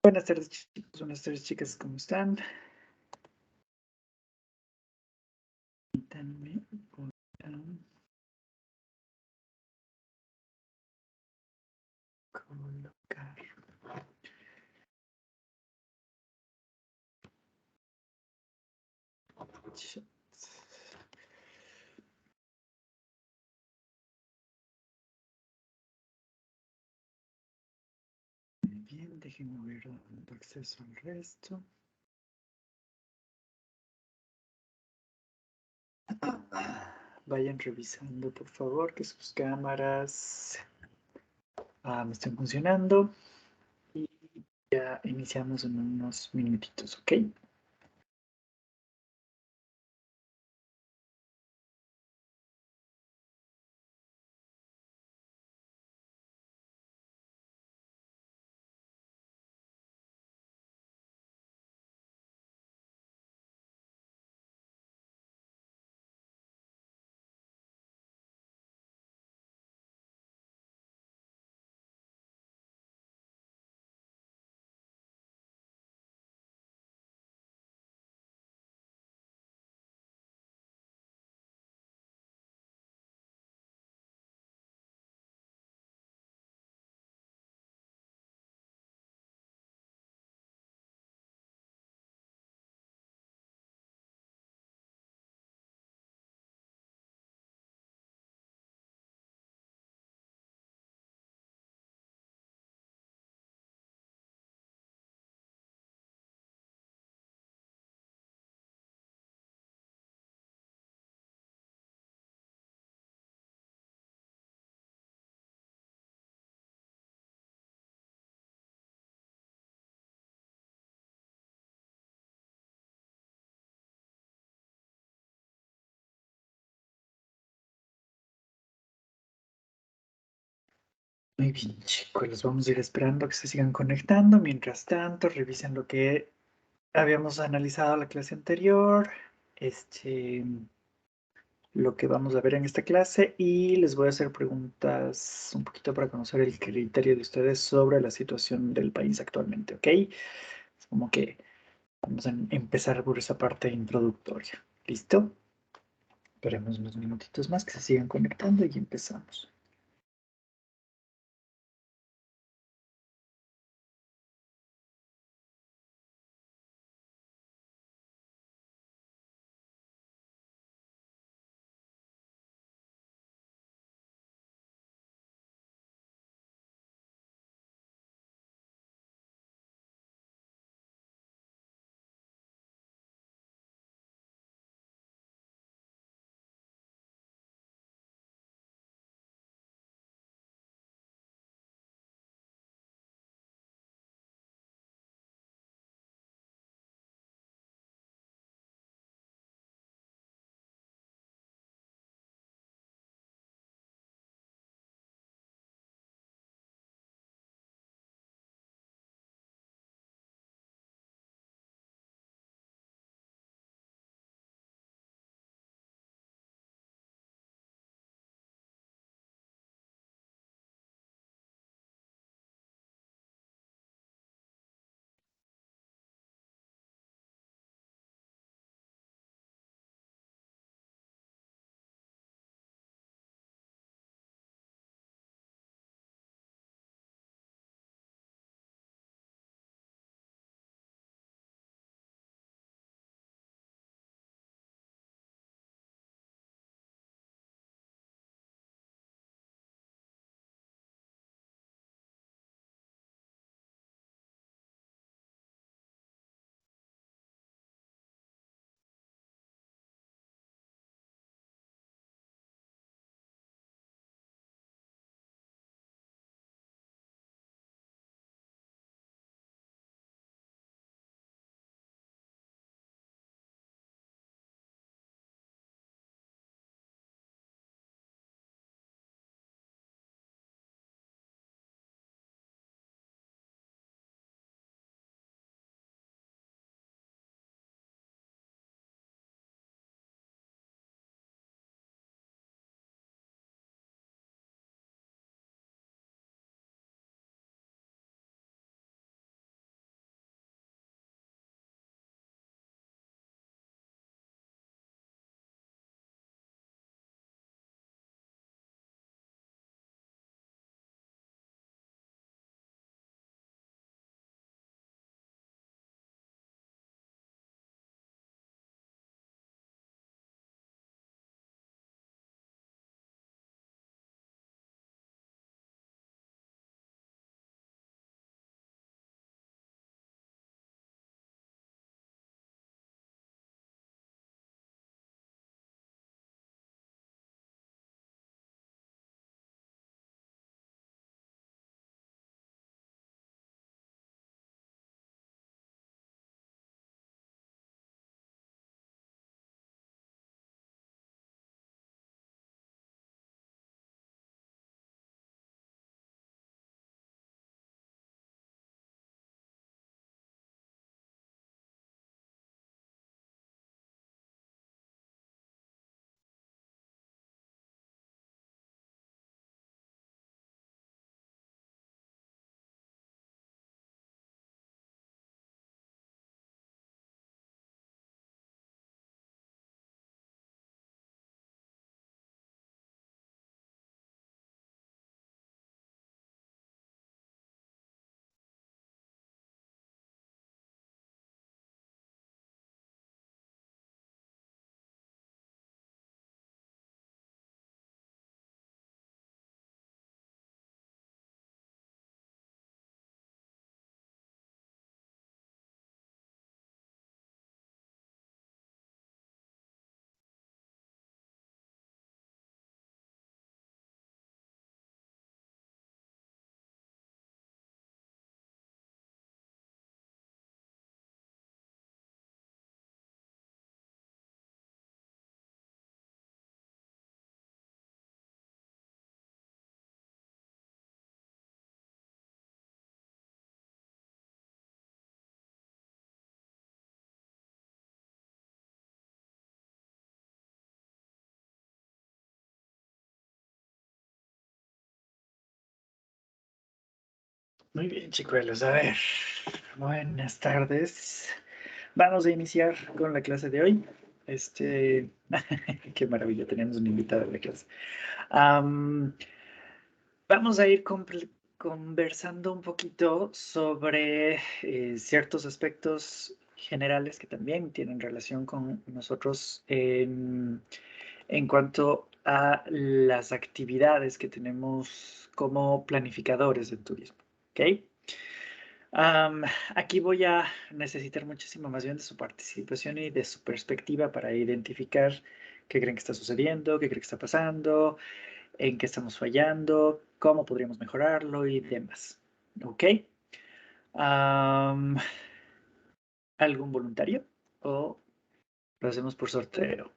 Buenas tardes, chicos. Buenas tardes, chicas. ¿Cómo están? Permítanme, voy a colocar chat. Muy bien, déjenme ver dando acceso al resto. Vayan revisando, por favor, que sus cámaras me estén funcionando. Y ya iniciamos en unos minutitos, ¿ok? Muy bien, chicos, los vamos a ir esperando que se sigan conectando. Mientras tanto, revisen lo que habíamos analizado la clase anterior. Lo que vamos a ver en esta clase y les voy a hacer preguntas un poquito para conocer el criterio de ustedes sobre la situación del país actualmente, ¿ok? Es como que vamos a empezar por esa parte introductoria. ¿Listo? Esperemos unos minutitos más que se sigan conectando y empezamos. Muy bien, chicuelos. A ver, buenas tardes. Vamos a iniciar con la clase de hoy. Qué maravilla, tenemos un invitado en la clase. Vamos a ir conversando un poquito sobre ciertos aspectos generales que también tienen relación con nosotros en cuanto a las actividades que tenemos como planificadores del turismo. ¿Ok? Aquí voy a necesitar muchísimo más bien de su participación y de su perspectiva para identificar qué creen que está sucediendo, qué creen que está pasando, en qué estamos fallando, cómo podríamos mejorarlo y demás. ¿Ok? Am, ¿Algún voluntario? ¿O lo hacemos por sorteo?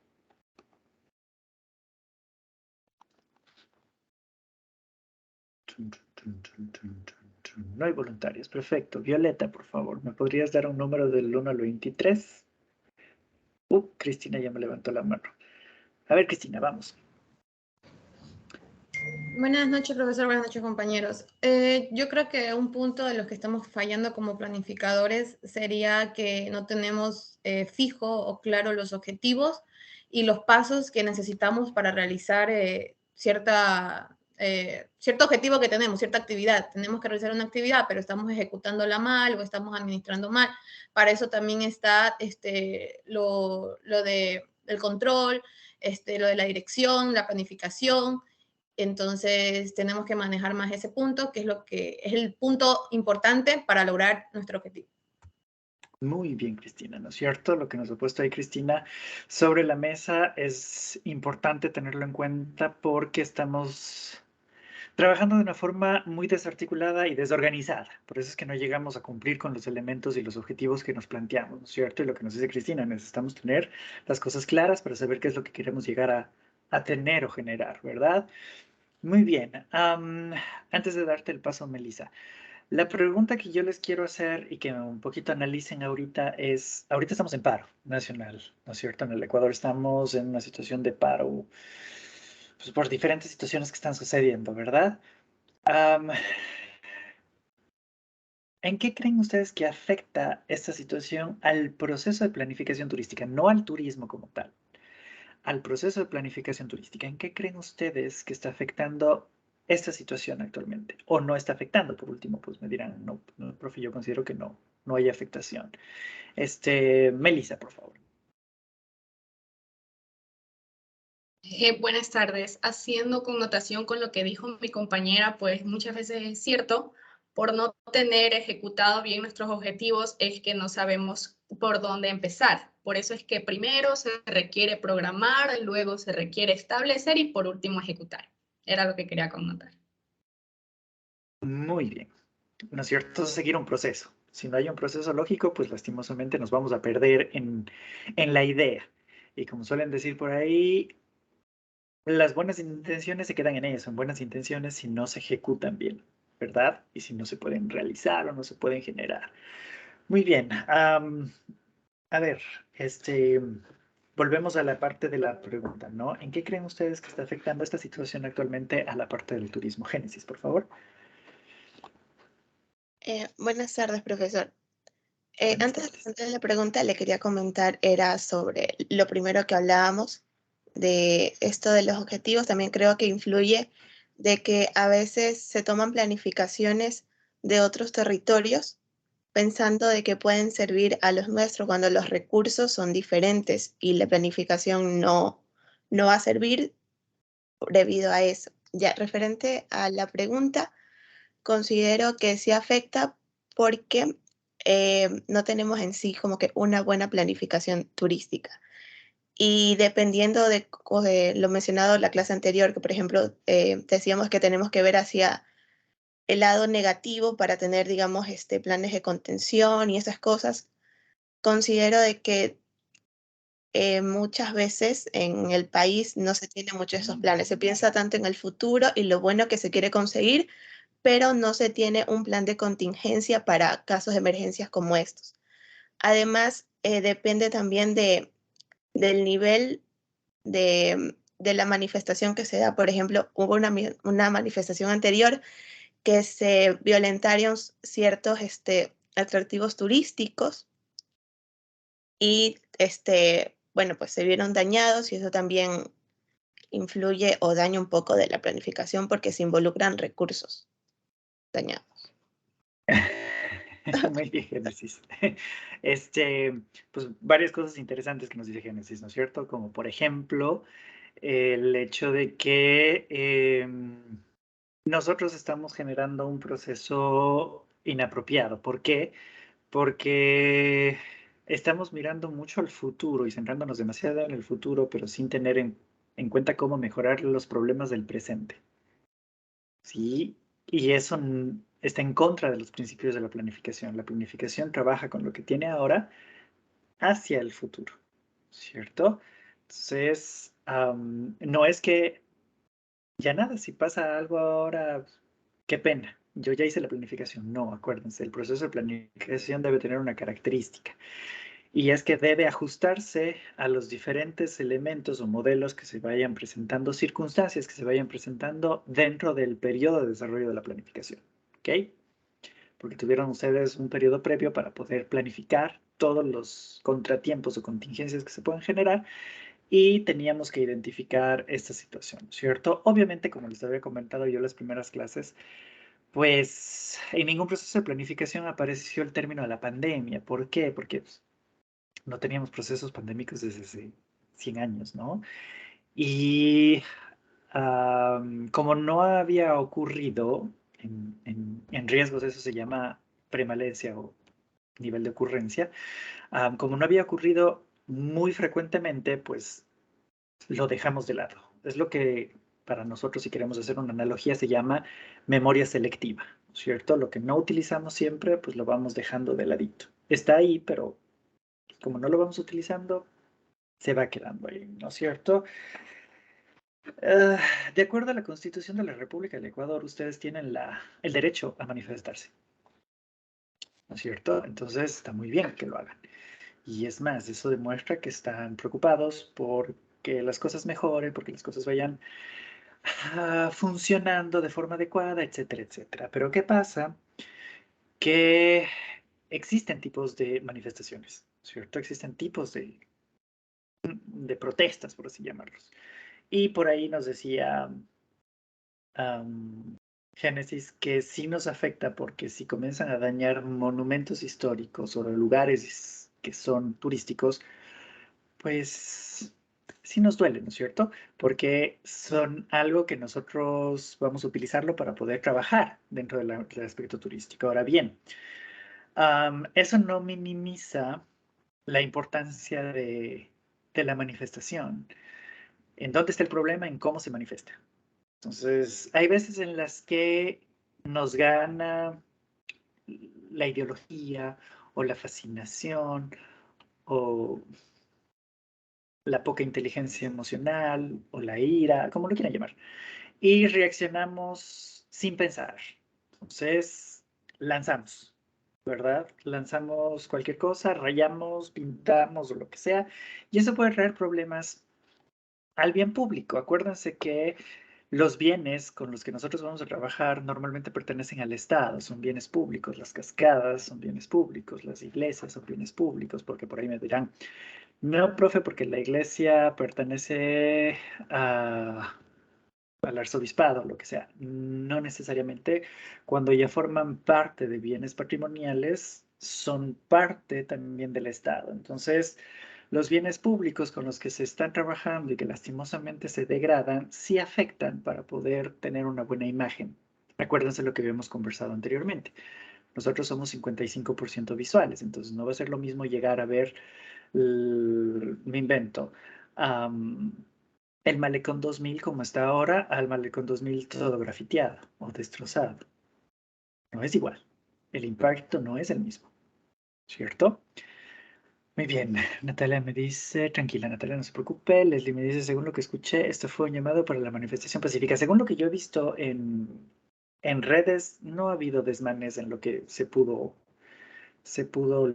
No hay voluntarios. Perfecto. Violeta, por favor, ¿me podrías dar un número del 1 al 23? Cristina ya me levantó la mano. A ver, Cristina, vamos. Buenas noches, profesor. Buenas noches, compañeros. Yo creo que un punto de los que estamos fallando como planificadores sería que no tenemos fijo o claro los objetivos y los pasos que necesitamos para realizar cierto objetivo que tenemos, cierta actividad. Tenemos que realizar una actividad, pero estamos ejecutándola mal o estamos administrando mal. Para eso también está lo del control, lo de la dirección, la planificación. Entonces, tenemos que manejar más ese punto, que es el punto importante para lograr nuestro objetivo. Muy bien, Cristina, ¿no es cierto? Lo que nos ha puesto ahí Cristina sobre la mesa es importante tenerlo en cuenta porque estamos trabajando de una forma muy desarticulada y desorganizada. Por eso es que no llegamos a cumplir con los elementos y los objetivos que nos planteamos, ¿no es cierto? Y lo que nos dice Cristina, necesitamos tener las cosas claras para saber qué es lo que queremos llegar a tener o generar, ¿verdad? Muy bien. Antes de darte el paso, Melissa, la pregunta que yo les quiero hacer y que un poquito analicen ahorita es, ahorita estamos en paro nacional, ¿no es cierto? En el Ecuador estamos en una situación de paro, pues por diferentes situaciones que están sucediendo, ¿verdad? Am, ¿En qué creen ustedes que afecta esta situación al proceso de planificación turística? No al turismo como tal, al proceso de planificación turística. ¿En qué creen ustedes que está afectando esta situación actualmente? ¿O no está afectando? Por último, pues me dirán, no, no, profe, yo considero que no, no hay afectación. Melissa, por favor. Buenas tardes. Haciendo connotación con lo que dijo mi compañera, pues muchas veces es cierto, por no tener ejecutado bien nuestros objetivos es que no sabemos por dónde empezar. Por eso es que primero se requiere programar, luego se requiere establecer y por último ejecutar. Era lo que quería connotar. Muy bien. ¿No es cierto? Seguir un proceso. Si no hay un proceso lógico, pues lastimosamente nos vamos a perder en la idea. Y como suelen decir por ahí, las buenas intenciones se quedan en ellas, son buenas intenciones si no se ejecutan bien, ¿verdad? Y si no se pueden realizar o no se pueden generar. Muy bien. A ver, volvemos a la parte de la pregunta, ¿no? ¿En qué creen ustedes que está afectando esta situación actualmente a la parte del turismo? Génesis, por favor. Buenas tardes, profesor. Buenas Antes de tardes. responder la pregunta, le quería comentar, era sobre lo primero que hablábamos, de esto de los objetivos. También creo que influye de que a veces se toman planificaciones de otros territorios pensando de que pueden servir a los nuestros cuando los recursos son diferentes y la planificación no va a servir debido a eso. Ya, referente a la pregunta, considero que sí afecta porque no tenemos en sí como que una buena planificación turística. Y dependiendo de lo mencionado en la clase anterior, que por ejemplo decíamos que tenemos que ver hacia el lado negativo para tener, digamos, planes de contención y esas cosas, considero de que muchas veces en el país no se tiene mucho esos planes. Se piensa tanto en el futuro y lo bueno que se quiere conseguir, pero no se tiene un plan de contingencia para casos de emergencias como estos. Además, depende también del nivel de la manifestación que se da. Por ejemplo, hubo una manifestación anterior que se violentaron ciertos atractivos turísticos y bueno, pues se vieron dañados y eso también influye o daña un poco de la planificación porque se involucran recursos dañados. Muy bien, Génesis. Pues varias cosas interesantes que nos dice Génesis, ¿no es cierto? Como por ejemplo, el hecho de que nosotros estamos generando un proceso inapropiado. ¿Por qué? Porque estamos mirando mucho al futuro y centrándonos demasiado en el futuro, pero sin tener en cuenta cómo mejorar los problemas del presente. ¿Sí? Y eso está en contra de los principios de la planificación. La planificación trabaja con lo que tiene ahora hacia el futuro, ¿cierto? Entonces, no es que ya nada, si pasa algo ahora, qué pena. Yo ya hice la planificación. No, acuérdense, el proceso de planificación debe tener una característica. Y es que debe ajustarse a los diferentes elementos o modelos que se vayan presentando, circunstancias que se vayan presentando dentro del periodo de desarrollo de la planificación. ¿Ok? Porque tuvieron ustedes un periodo previo para poder planificar todos los contratiempos o contingencias que se puedan generar y teníamos que identificar esta situación, ¿cierto? Obviamente, como les había comentado yo en las primeras clases, pues en ningún proceso de planificación apareció el término de la pandemia. ¿Por qué? Porque pues, no teníamos procesos pandémicos desde hace 100 años, ¿no? Y como no había ocurrido en riesgos, eso se llama prevalencia o nivel de ocurrencia, como no había ocurrido muy frecuentemente, pues lo dejamos de lado. Es lo que para nosotros, si queremos hacer una analogía, se llama memoria selectiva, ¿cierto? Lo que no utilizamos siempre, pues lo vamos dejando de ladito. Está ahí, pero como no lo vamos utilizando, se va quedando ahí, ¿no es cierto? Uh, de acuerdo a la Constitución de la República del Ecuador, ustedes tienen el derecho a manifestarse, ¿no es cierto? Entonces está muy bien que lo hagan. Y es más, eso demuestra que están preocupados por que las cosas mejoren, porque las cosas vayan funcionando de forma adecuada, etcétera, etcétera. Pero ¿qué pasa? Que existen tipos de manifestaciones, ¿cierto? Existen tipos de protestas, por así llamarlos. Y por ahí nos decía Génesis que sí nos afecta porque si comienzan a dañar monumentos históricos o lugares que son turísticos, pues sí nos duele, ¿no es cierto? Porque son algo que nosotros vamos a utilizarlo para poder trabajar dentro del aspecto turístico. Ahora bien, eso no minimiza la importancia de la manifestación. ¿En dónde está el problema? En cómo se manifiesta. Entonces, hay veces en las que nos gana la ideología o la fascinación o la poca inteligencia emocional o la ira, como lo quieran llamar, y reaccionamos sin pensar. Entonces, lanzamos, ¿verdad? Lanzamos cualquier cosa, rayamos, pintamos o lo que sea, y eso puede traer problemas al bien público. Acuérdense que los bienes con los que nosotros vamos a trabajar normalmente pertenecen al Estado, son bienes públicos, las cascadas son bienes públicos, las iglesias son bienes públicos, porque por ahí me dirán, no, profe, porque la iglesia pertenece al arzobispado, lo que sea. No necesariamente, cuando ya forman parte de bienes patrimoniales, son parte también del Estado. Entonces, los bienes públicos con los que se están trabajando y que lastimosamente se degradan, sí afectan para poder tener una buena imagen. Acuérdense lo que habíamos conversado anteriormente. Nosotros somos 55% visuales, entonces no va a ser lo mismo llegar a ver, me invento, el Malecón 2000 como está ahora al Malecón 2000 todo grafiteado o destrozado. No es igual. El impacto no es el mismo, ¿cierto? Muy bien, Natalia me dice, tranquila Natalia, no se preocupe. Leslie me dice, según lo que escuché, esto fue un llamado para la manifestación pacífica. Según lo que yo he visto en redes, no ha habido desmanes en lo que se pudo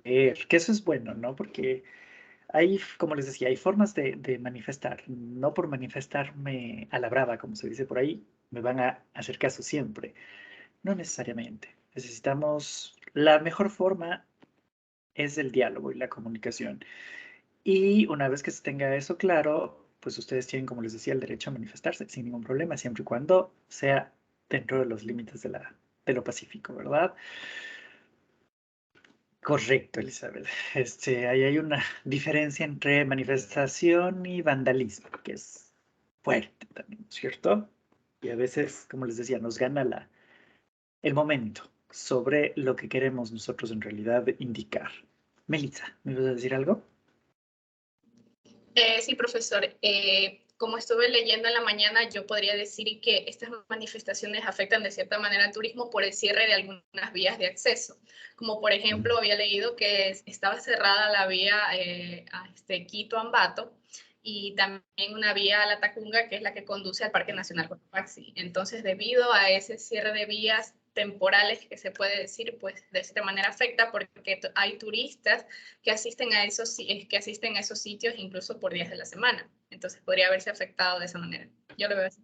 leer, que eso es bueno, ¿no? Porque hay, como les decía, hay formas de manifestar. No por manifestarme a la brava, como se dice por ahí, me van a hacer caso siempre. No necesariamente. Necesitamos, la mejor forma es el diálogo y la comunicación. Y una vez que se tenga eso claro, pues ustedes tienen, como les decía, el derecho a manifestarse sin ningún problema, siempre y cuando sea dentro de los límites de lo pacífico, ¿verdad? Correcto, Elizabeth. Ahí hay una diferencia entre manifestación y vandalismo, que es fuerte también, ¿cierto? Y a veces, como les decía, nos gana el momento sobre lo que queremos nosotros en realidad indicar. Melissa, ¿me vas a decir algo? Sí, profesor. Como estuve leyendo en la mañana, yo podría decir que estas manifestaciones afectan de cierta manera al turismo por el cierre de algunas vías de acceso. Como por ejemplo, había leído que estaba cerrada la vía a Quito-Ambato y también una vía a La Tacunga, que es la que conduce al Parque Nacional Cotopaxi. Entonces, debido a ese cierre de vías temporales, que se puede decir, pues de esta manera afecta porque hay turistas que asisten a esos sitios incluso por días de la semana. Entonces podría haberse afectado de esa manera. Yo lo veo así.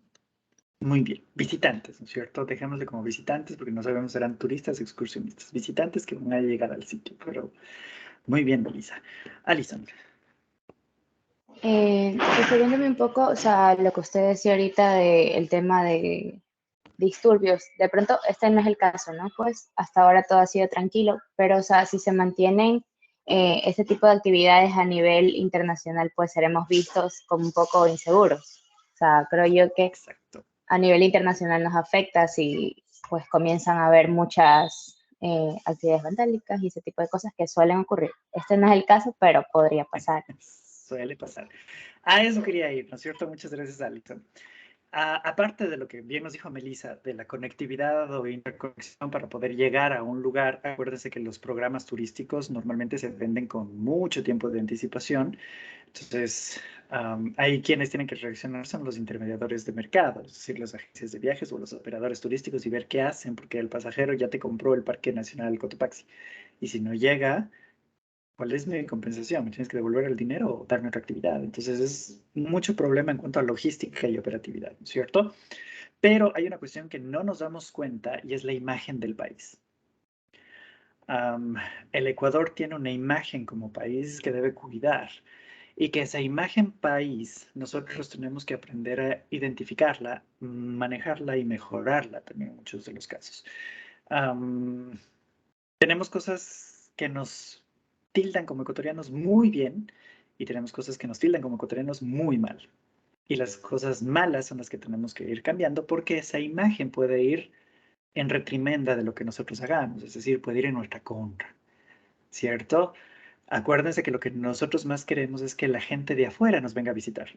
Muy bien. Visitantes, ¿no es cierto? Dejémosle como visitantes porque no sabemos si serán turistas o excursionistas. Visitantes que van a llegar al sitio, pero muy bien, Melissa. Alison. Refiriéndome un poco, o sea, a lo que usted decía ahorita del tema de disturbios, de pronto este no es el caso, ¿no? Pues hasta ahora todo ha sido tranquilo, pero o sea, si se mantienen este tipo de actividades a nivel internacional, pues seremos vistos como un poco inseguros. O sea, creo yo que Exacto. a nivel internacional nos afecta si pues comienzan a haber muchas actividades vandálicas y ese tipo de cosas que suelen ocurrir. Este no es el caso, pero podría pasar. Suele pasar. A eso quería ir, ¿no es cierto? Muchas gracias, Alison. Aparte de lo que bien nos dijo Melissa, de la conectividad o interconexión para poder llegar a un lugar, acuérdense que los programas turísticos normalmente se venden con mucho tiempo de anticipación. Entonces, ahí quienes tienen que reaccionar son los intermediadores de mercado, es decir, las agencias de viajes o los operadores turísticos y ver qué hacen, porque el pasajero ya te compró el Parque Nacional Cotopaxi. Y si no llega, ¿cuál es mi compensación? ¿Me tienes que devolver el dinero o darme otra actividad? Entonces es mucho problema en cuanto a logística y operatividad, ¿no es cierto? Pero hay una cuestión que no nos damos cuenta y es la imagen del país. El Ecuador tiene una imagen como país que debe cuidar y que esa imagen país nosotros tenemos que aprender a identificarla, manejarla y mejorarla también en muchos de los casos. Tenemos cosas que nos tildan como ecuatorianos muy bien y tenemos cosas que nos tildan como ecuatorianos muy mal. Y las cosas malas son las que tenemos que ir cambiando porque esa imagen puede ir en retrimenda de lo que nosotros hagamos, es decir, puede ir en nuestra contra, ¿cierto? Acuérdense que lo que nosotros más queremos es que la gente de afuera nos venga a visitar.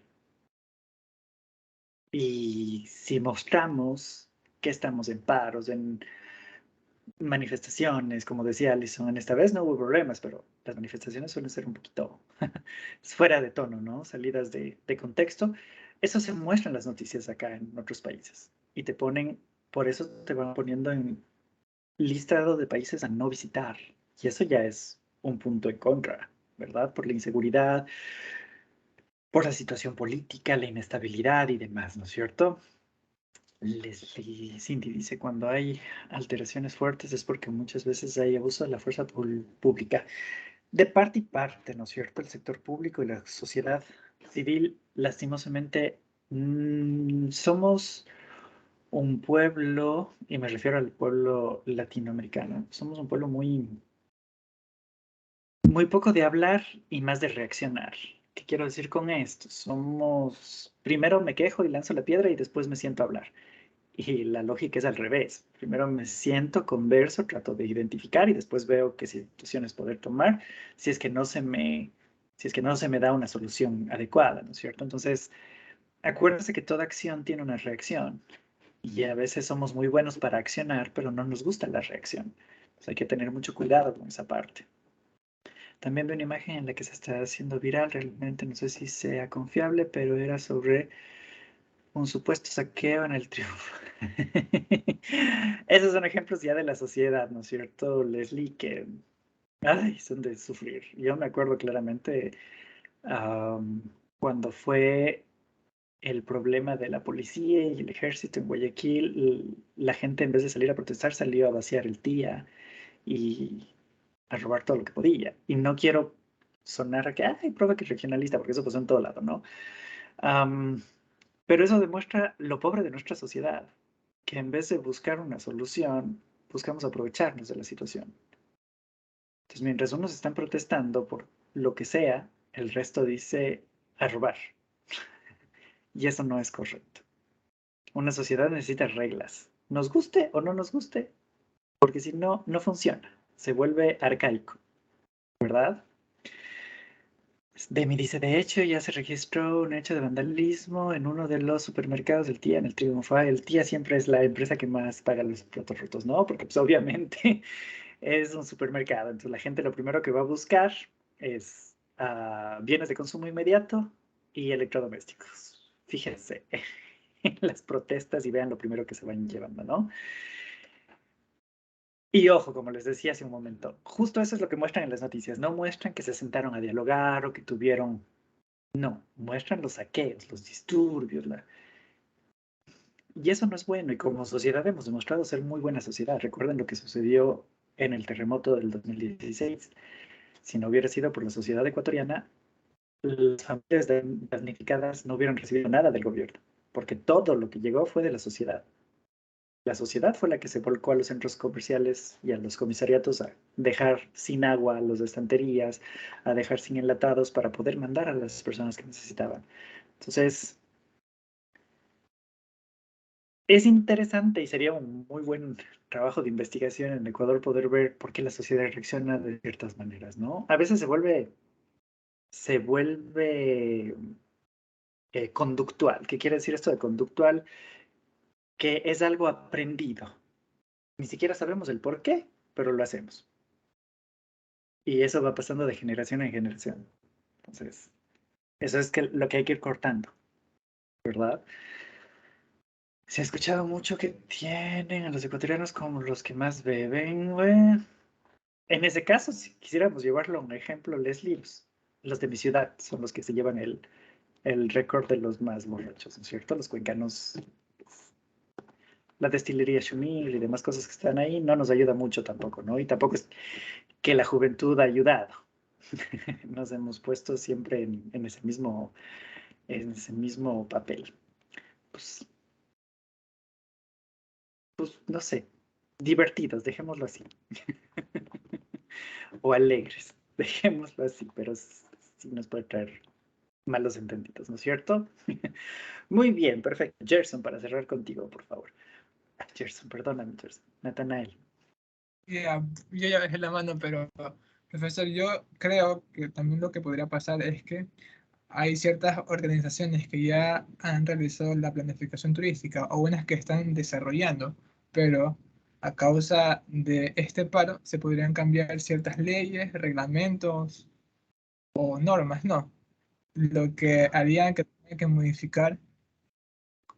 Y si mostramos que estamos en paros, en manifestaciones, como decía Alison, esta vez no hubo problemas, pero las manifestaciones suelen ser un poquito fuera de tono, ¿no? Salidas de contexto. Eso se muestra en las noticias acá en otros países. Y te ponen, por eso te van poniendo en listado de países a no visitar. Y eso ya es un punto en contra, ¿verdad? Por la inseguridad, por la situación política, la inestabilidad y demás, ¿no es cierto? Leslie Cindy dice, cuando hay alteraciones fuertes es porque muchas veces hay abuso de la fuerza pública. De parte y parte, ¿no es cierto? El sector público y la sociedad civil, lastimosamente, somos un pueblo, y me refiero al pueblo latinoamericano, somos un pueblo muy poco de hablar y más de reaccionar. ¿Qué quiero decir con esto? Primero me quejo y lanzo la piedra y después me siento a hablar. Y la lógica es al revés. Primero me siento, converso, trato de identificar y después veo qué situaciones poder tomar si es que si es que no se me da una solución adecuada, ¿no es cierto? Entonces, acuérdense que toda acción tiene una reacción y a veces somos muy buenos para accionar, pero no nos gusta la reacción. Entonces hay que tener mucho cuidado con esa parte. También veo una imagen en la que se está haciendo viral, realmente no sé si sea confiable, pero era sobre un supuesto saqueo en el Triunfo. Esos son ejemplos ya de la sociedad, ¿no es cierto, Leslie? Que, ay, son de sufrir. Yo me acuerdo claramente cuando fue el problema de la policía y el ejército en Guayaquil, la gente en vez de salir a protestar salió a vaciar el TIA y a robar todo lo que podía. Y no quiero sonar a que, ay, prueba que es regionalista, porque eso pasó en todo lado, ¿no? Am, pero eso demuestra lo pobre de nuestra sociedad, que en vez de buscar una solución, buscamos aprovecharnos de la situación. Entonces, mientras unos están protestando por lo que sea, el resto dice a robar. Y eso no es correcto. Una sociedad necesita reglas, nos guste o no nos guste, porque si no, no funciona. Se vuelve arcaico, ¿verdad? Demi dice, de hecho, ya se registró un hecho de vandalismo en uno de los supermercados del TIA, en el Triunfo. El TIA siempre es la empresa que más paga los platos rotos, ¿no? Porque pues obviamente es un supermercado. Entonces la gente lo primero que va a buscar es bienes de consumo inmediato y electrodomésticos. Fíjense en las protestas y vean lo primero que se van llevando, ¿no? Y ojo, como les decía hace un momento, justo eso es lo que muestran en las noticias. No muestran que se sentaron a dialogar o que tuvieron. No, muestran los saqueos, los disturbios. Y eso no es bueno. Y como sociedad hemos demostrado ser muy buena sociedad. Recuerden lo que sucedió en el terremoto del 2016. Si no hubiera sido por la sociedad ecuatoriana, las familias damnificadas no hubieran recibido nada del gobierno, porque todo lo que llegó fue de la sociedad. La sociedad fue la que se volcó a los centros comerciales y a los comisariatos a dejar sin agua a las estanterías, a dejar sin enlatados para poder mandar a las personas que necesitaban. Entonces, es interesante y sería un muy buen trabajo de investigación en Ecuador poder ver por qué la sociedad reacciona de ciertas maneras, ¿no? A veces se vuelve conductual. ¿Qué quiere decir esto de conductual? Que es algo aprendido. Ni siquiera sabemos el por qué, pero lo hacemos. Y eso va pasando de generación en generación. Entonces, eso es lo que hay que ir cortando, ¿verdad? Se ha escuchado mucho que tienen a los ecuatorianos como los que más beben, güey. En ese caso, si quisiéramos llevarlo a un ejemplo, Leslie, los de mi ciudad son los que se llevan el récord de los más borrachos, ¿no es cierto? Los cuencanos, la destilería Xumil y demás cosas que están ahí, no nos ayuda mucho tampoco, ¿no? Y tampoco es que la juventud ha ayudado. Nos hemos puesto siempre en ese mismo papel. Pues, pues no sé, divertidos, dejémoslo así. O alegres, dejémoslo así, pero sí nos puede traer malos entendidos, ¿no es cierto? Muy bien, perfecto. Gerson, para cerrar contigo, por favor. Gerson, perdóname, Gerson. Natanael. Ya, yo ya dejé la mano, pero profesor, yo creo que también lo que podría pasar es que hay ciertas organizaciones que ya han realizado la planificación turística o unas que están desarrollando, pero a causa de este paro se podrían cambiar ciertas leyes, reglamentos o normas, ¿no? Lo que harían que tengan que modificar,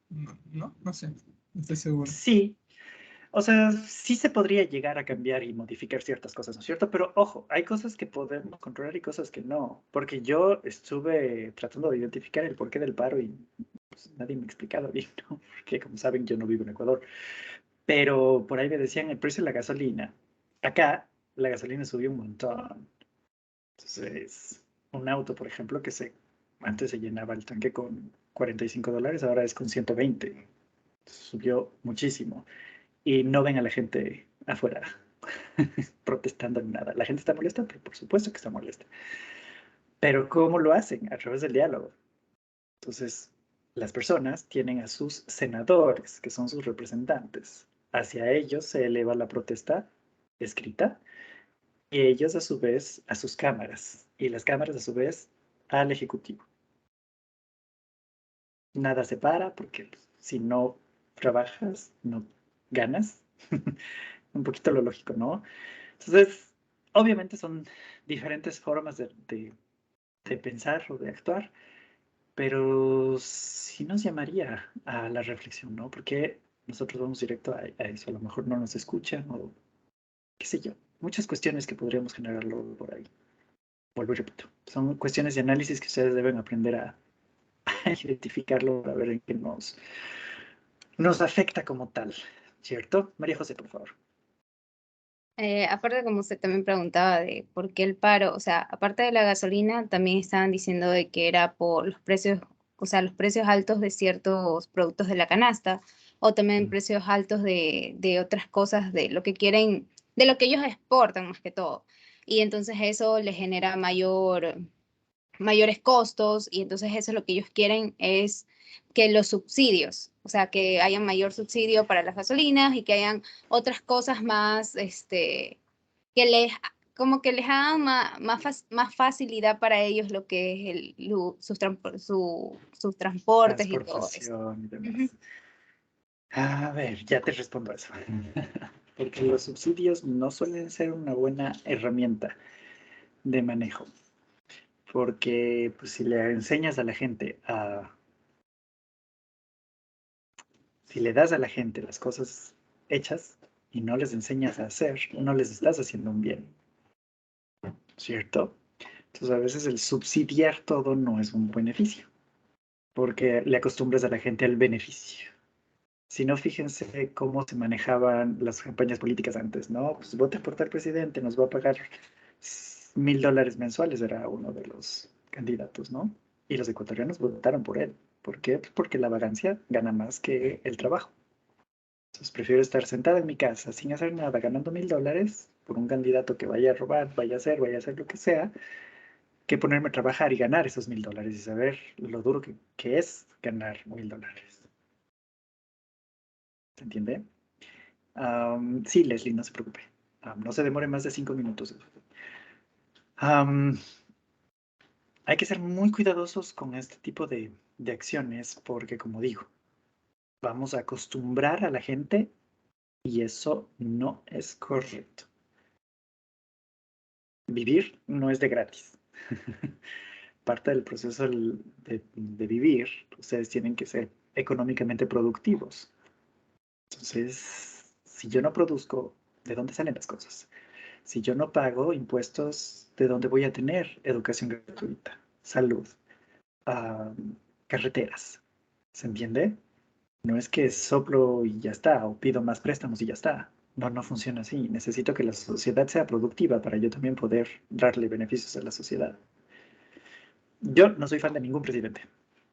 no sé, no estoy seguro. Sí, o sea, sí se podría llegar a cambiar y modificar ciertas cosas, ¿no es cierto? Pero ojo, hay cosas que podemos controlar y cosas que no, porque yo estuve tratando de identificar el porqué del paro y pues, nadie me ha explicado bien, ¿no? Porque como saben, yo no vivo en Ecuador. Pero por ahí me decían el precio de la gasolina. Acá la gasolina subió un montón. Entonces, un auto, por ejemplo, antes se llenaba el tanque con $45, ahora es con 120. Subió muchísimo. Y no ven a la gente afuera protestando ni nada. La gente está molesta, pero por supuesto que está molesta. Pero ¿cómo lo hacen? A través del diálogo. Entonces, las personas tienen a sus senadores, que son sus representantes. Hacia ellos se eleva la protesta escrita y ellos a su vez a sus cámaras y las cámaras a su vez al ejecutivo. Nada se para porque si no trabajas, no ganas. Un poquito lo lógico, ¿no? Entonces, obviamente son diferentes formas de pensar o de actuar, pero sí nos llamaría a la reflexión, ¿no? Porque nosotros vamos directo a eso, a lo mejor no nos escuchan o qué sé yo, muchas cuestiones que podríamos generarlo por ahí. Vuelvo y repito, son cuestiones de análisis que ustedes deben aprender a identificarlo para ver en qué nos afecta como tal, ¿cierto? María José, por favor. Aparte, como usted también preguntaba de por qué el paro, o sea, aparte de la gasolina, también estaban diciendo de que era por los precios, o sea, los precios altos de ciertos productos de la canasta, o también precios altos de otras cosas, de lo que quieren, de lo que ellos exportan más que todo. Y entonces eso les genera mayores costos, y entonces eso es lo que ellos quieren es que los subsidios, o sea, que haya mayor subsidio para las gasolinas y que hayan otras cosas más, que les, como que les hagan más facilidad para ellos lo que es sus transportes y todo eso. Transportación y demás. Ujú. A ver, ya te respondo a eso. Porque los subsidios no suelen ser una buena herramienta de manejo. Porque pues, si le enseñas a la gente si le das a la gente las cosas hechas y no les enseñas a hacer, no les estás haciendo un bien, ¿cierto? Entonces a veces el subsidiar todo no es un beneficio, porque le acostumbras a la gente al beneficio. Si no, fíjense cómo se manejaban las campañas políticas antes, ¿no? Pues vote por tal presidente, nos va a pagar $1,000 mensuales, era uno de los candidatos, ¿no? Y los ecuatorianos votaron por él. ¿Por qué? Pues porque la vagancia gana más que el trabajo. Entonces prefiero estar sentada en mi casa sin hacer nada, ganando $1,000 por un candidato que vaya a robar, vaya a hacer lo que sea, que ponerme a trabajar y ganar esos $1,000 y saber lo duro que es ganar $1,000. ¿Se entiende? Sí, Leslie, no se preocupe. No se demore más de 5 minutos. Hay que ser muy cuidadosos con este tipo de acciones porque, como digo, vamos a acostumbrar a la gente y eso no es correcto. Vivir no es de gratis. Parte del proceso de vivir, ustedes tienen que ser económicamente productivos. Entonces, si yo no produzco, ¿de dónde salen las cosas? Si yo no pago impuestos, ¿de dónde voy a tener educación gratuita, salud, carreteras? ¿Se entiende? No es que soplo y ya está, o pido más préstamos y ya está. No, no funciona así. Necesito que la sociedad sea productiva para yo también poder darle beneficios a la sociedad. Yo no soy fan de ningún presidente,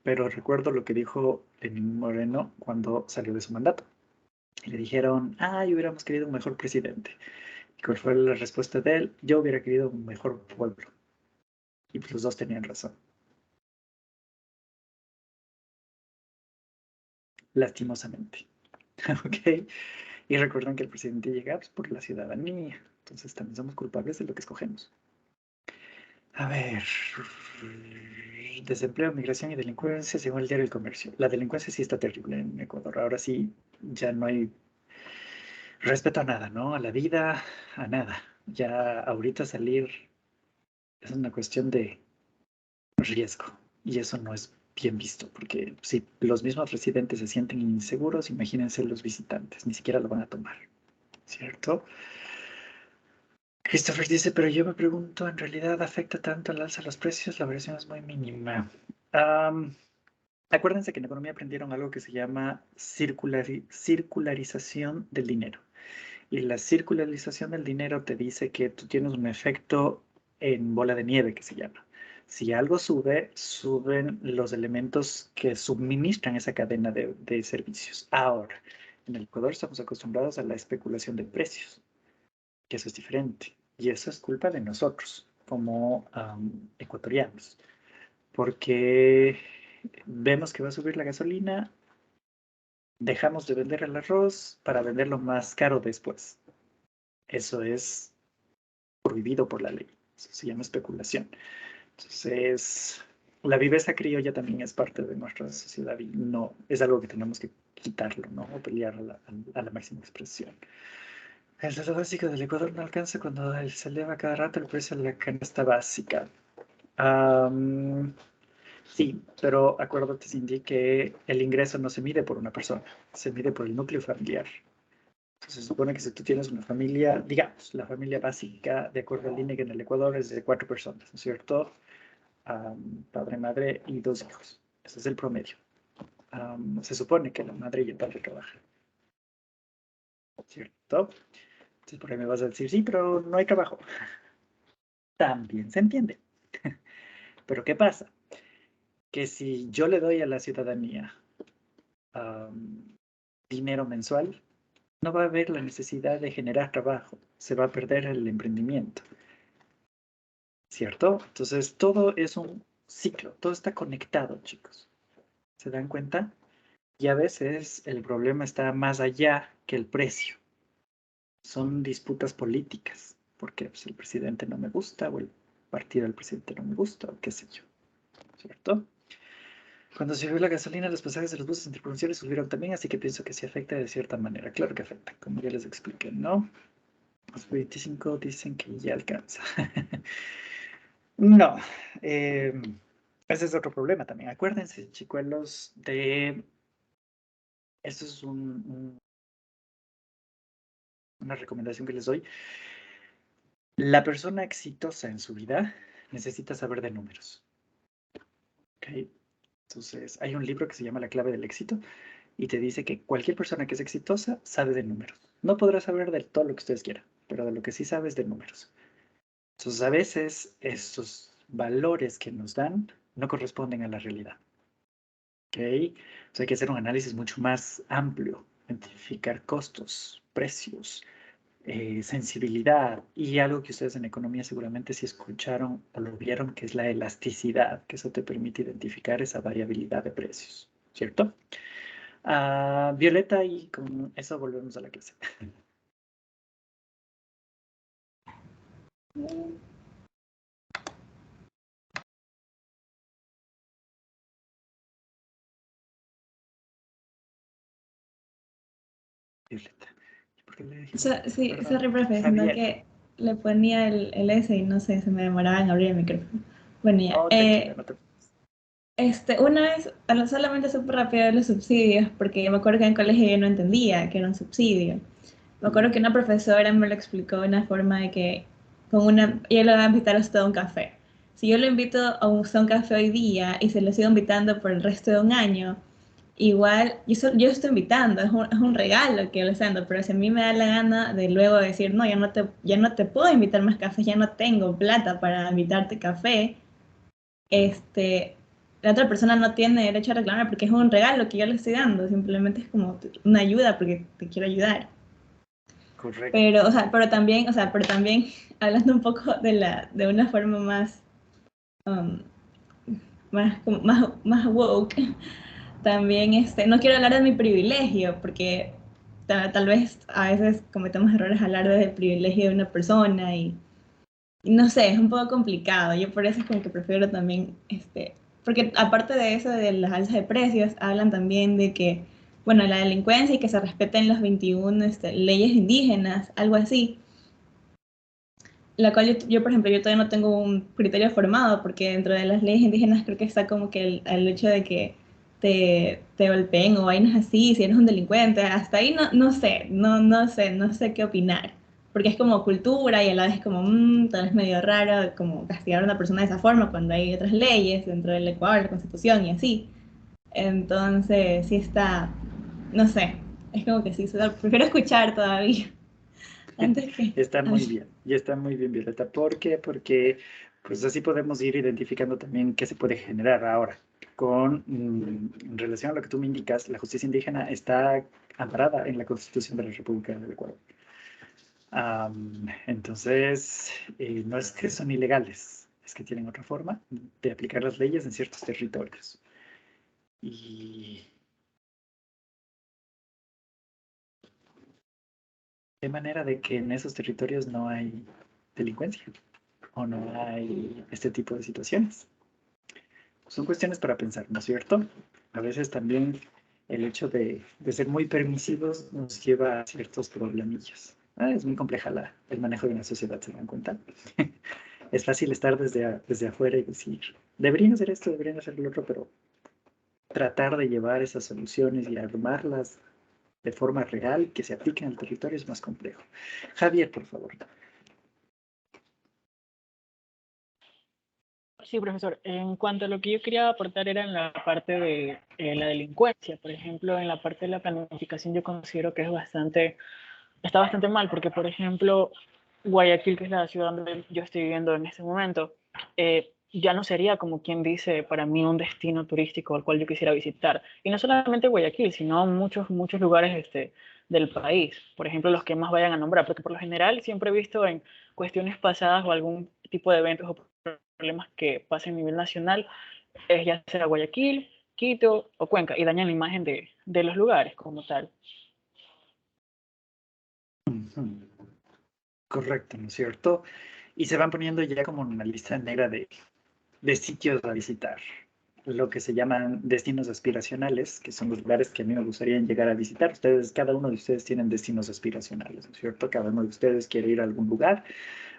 pero recuerdo lo que dijo Lenín Moreno cuando salió de su mandato. Y le dijeron, ay, hubiéramos querido un mejor presidente. ¿Y cuál fue la respuesta de él? Yo hubiera querido un mejor pueblo. Y pues los dos tenían razón. Lastimosamente. ¿Ok? Y recuerden que el presidente llega pues, por la ciudadanía. Entonces también somos culpables de lo que escogemos. A ver. Desempleo, migración y delincuencia según el diario El Comercio. La delincuencia sí está terrible en Ecuador. Ahora sí, ya no hay respeto a nada, ¿no? A la vida, a nada. Ya ahorita salir es una cuestión de riesgo. Y eso no es bien visto, porque si los mismos residentes se sienten inseguros, imagínense los visitantes, ni siquiera lo van a tomar, ¿cierto? Christopher dice, pero yo me pregunto, ¿en realidad afecta tanto al alza de los precios? La variación es muy mínima. Acuérdense que en economía aprendieron algo que se llama circularización del dinero. Y la circularización del dinero te dice que tú tienes un efecto en bola de nieve, que se llama. Si algo sube, suben los elementos que suministran esa cadena de servicios. Ahora, en el Ecuador estamos acostumbrados a la especulación de precios, que eso es diferente. Y eso es culpa de nosotros, como ecuatorianos, porque vemos que va a subir la gasolina, dejamos de vender el arroz para venderlo más caro después. Eso es prohibido por la ley. Eso se llama especulación. Entonces, la viveza criolla también es parte de nuestra sociedad y no es algo que tenemos que quitarlo, ¿no? O pelear a la máxima expresión. El dato básico del Ecuador no alcanza cuando se eleva cada rato el precio de la canasta básica. Sí, pero acuérdate, Cindy, que el ingreso no se mide por una persona, se mide por el núcleo familiar. Entonces, se supone que si tú tienes una familia, digamos, la familia básica, de acuerdo al INEC en el Ecuador, es de 4 personas, ¿no es cierto? Padre, madre y 2 hijos. Ese es el promedio. Se supone que la madre y el padre trabajan. ¿Cierto? Entonces por ahí me vas a decir, sí, pero no hay trabajo. También se entiende. Pero ¿qué pasa? Que si yo le doy a la ciudadanía dinero mensual, no va a haber la necesidad de generar trabajo. Se va a perder el emprendimiento. ¿Cierto? Entonces todo es un ciclo. Todo está conectado, chicos. ¿Se dan cuenta? Y a veces el problema está más allá que el precio. Son disputas políticas, porque pues, el presidente no me gusta, o el partido del presidente no me gusta, o qué sé yo, ¿cierto? Cuando subió la gasolina, los pasajes de los buses interprovinciales subieron también, así que pienso que sí afecta de cierta manera. Claro que afecta, como ya les expliqué, ¿no? Los 25 dicen que ya alcanza. No, ese es otro problema también. Acuérdense, chicuelos, de... Esto es una recomendación que les doy. La persona exitosa en su vida necesita saber de números. ¿Ok? Entonces, hay un libro que se llama La clave del éxito y te dice que cualquier persona que es exitosa sabe de números. No podrá saber de todo lo que ustedes quieran, pero de lo que sí sabe es de números. Entonces, a veces estos valores que nos dan no corresponden a la realidad. ¿Ok? Entonces, hay que hacer un análisis mucho más amplio, identificar costos, precios, sensibilidad y algo que ustedes en economía seguramente sí escucharon o lo vieron, que es la elasticidad, que eso te permite identificar esa variabilidad de precios, ¿cierto? Violeta, y con eso volvemos a la clase. Violeta. ¿Por qué le dijiste? Sí, Perdón. sorry, profe, sino Javier. que le ponía el S y no sé, se me demoraba en abrir el micrófono. Bueno, ya. No, tranquila, no te... Una vez, solamente súper rápido de los subsidios, porque yo me acuerdo que en el colegio yo no entendía que era un subsidio. Me acuerdo que una profesora me lo explicó de una forma de que yo le voy a invitar a usted a un café. Si yo lo invito a usted a un café hoy día y se lo sigo invitando por el resto de un año, igual yo estoy invitando, es un regalo que yo le estoy dando, pero si a mí me da la gana de luego decir, no, ya no te puedo invitar más cafés, ya no tengo plata para invitarte café, la otra persona no tiene derecho a reclamar porque es un regalo que yo le estoy dando, simplemente es como una ayuda porque te quiero ayudar. Correcto. Pero también, hablando un poco de una forma más, más woke, también no quiero hablar de mi privilegio, porque tal vez a veces cometemos errores al hablar del privilegio de una persona y no sé, es un poco complicado. Yo por eso es como que prefiero también, porque aparte de eso de las alzas de precios, hablan también de que, bueno, la delincuencia y que se respeten las 21 leyes indígenas, algo así. La cual yo, por ejemplo, yo todavía no tengo un criterio formado, porque dentro de las leyes indígenas creo que está como que el hecho de que te golpeen o vainas así, si eres un delincuente, hasta ahí no sé, no sé qué opinar, porque es como cultura y a la vez como, tal vez medio raro como castigar a una persona de esa forma cuando hay otras leyes dentro del Ecuador, la Constitución y así. Entonces, sí está, no sé, es como que sí, prefiero escuchar todavía antes que... Está muy bien, y está muy bien, Violeta. ¿Por qué? Porque pues así podemos ir identificando también qué se puede generar ahora. En relación a lo que tú me indicas, la justicia indígena está amparada en la Constitución de la República del Ecuador. Entonces, no es que son ilegales, es que tienen otra forma de aplicar las leyes en ciertos territorios. Y de manera de que en esos territorios no hay delincuencia o no hay este tipo de situaciones. Son cuestiones para pensar, ¿no es cierto? A veces también el hecho de ser muy permisivos nos lleva a ciertos problemillas. Es muy compleja el manejo de una sociedad, ¿se dan cuenta? Es fácil estar desde afuera y decir, deberían hacer esto, deberían hacer lo otro, pero tratar de llevar esas soluciones y armarlas de forma real que se apliquen al territorio es más complejo. Javier, por favor. Sí, profesor. En cuanto a lo que yo quería aportar era en la parte de la delincuencia. Por ejemplo, en la parte de la planificación yo considero que está bastante mal, porque, por ejemplo, Guayaquil, que es la ciudad donde yo estoy viviendo en este momento, ya no sería como quien dice para mí un destino turístico al cual yo quisiera visitar. Y no solamente Guayaquil, sino muchos lugares del país. Por ejemplo, los que más vayan a nombrar, porque por lo general siempre he visto en cuestiones pasadas o algún tipo de eventos o problemas que pasen a nivel nacional, es ya sea Guayaquil, Quito o Cuenca, y dañan la imagen de los lugares como tal. Correcto, ¿no es cierto? Y se van poniendo ya como en una lista negra de sitios a visitar, lo que se llaman destinos aspiracionales, que son los lugares que a mí me gustaría llegar a visitar. Ustedes, cada uno de ustedes tienen destinos aspiracionales, ¿no es cierto? Cada uno de ustedes quiere ir a algún lugar,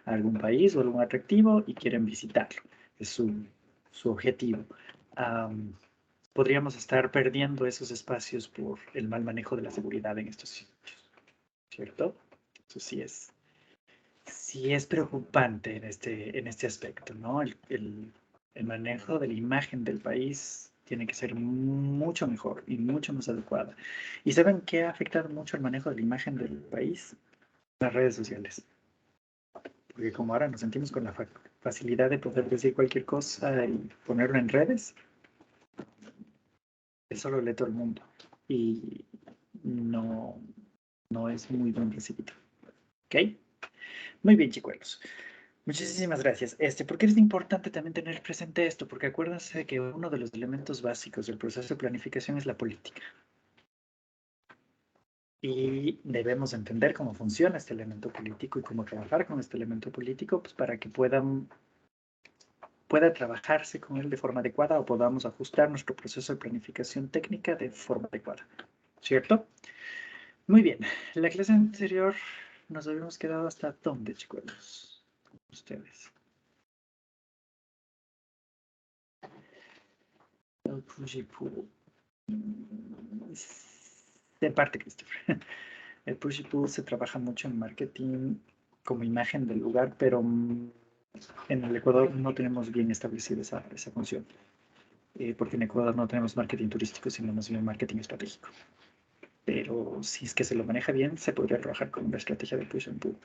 a algún país o algún atractivo y quieren visitarlo. Es su objetivo. Podríamos estar perdiendo esos espacios por el mal manejo de la seguridad en estos sitios, ¿cierto? Eso sí es preocupante en este aspecto, ¿no? El manejo de la imagen del país tiene que ser mucho mejor y mucho más adecuada. ¿Y saben qué ha afectado mucho el manejo de la imagen del país? Las redes sociales. Porque como ahora nos sentimos con la facilidad de poder decir cualquier cosa y ponerlo en redes, eso lo lee todo el mundo. Y no, no es muy bien recibido. ¿Ok? Muy bien, chicuelos. Muchísimas gracias. ¿Por qué es importante también tener presente esto? Porque acuérdense que uno de los elementos básicos del proceso de planificación es la política. Y debemos entender cómo funciona este elemento político y cómo trabajar con este elemento político, pues para que pueda trabajarse con él de forma adecuada o podamos ajustar nuestro proceso de planificación técnica de forma adecuada. ¿Cierto? Muy bien. La clase anterior nos habíamos quedado hasta dónde, chicos. Ustedes. El push y pull. De parte, Christopher. El push y pull se trabaja mucho en marketing como imagen del lugar, pero en el Ecuador no tenemos bien establecida esa función. Porque en Ecuador no tenemos marketing turístico, sino más bien marketing estratégico. Pero si es que se lo maneja bien, se podría trabajar con una estrategia de push and pull.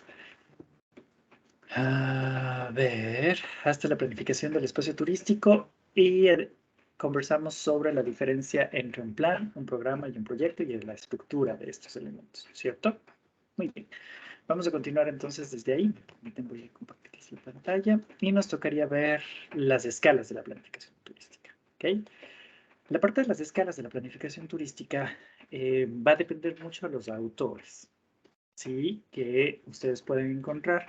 A ver, hasta la planificación del espacio turístico y conversamos sobre la diferencia entre un plan, un programa y un proyecto y la estructura de estos elementos, ¿cierto? Muy bien. Vamos a continuar entonces desde ahí. Voy a compartir la pantalla y nos tocaría ver las escalas de la planificación turística, ¿ok? La parte de las escalas de la planificación turística va a depender mucho de los autores, ¿sí? Que ustedes pueden encontrar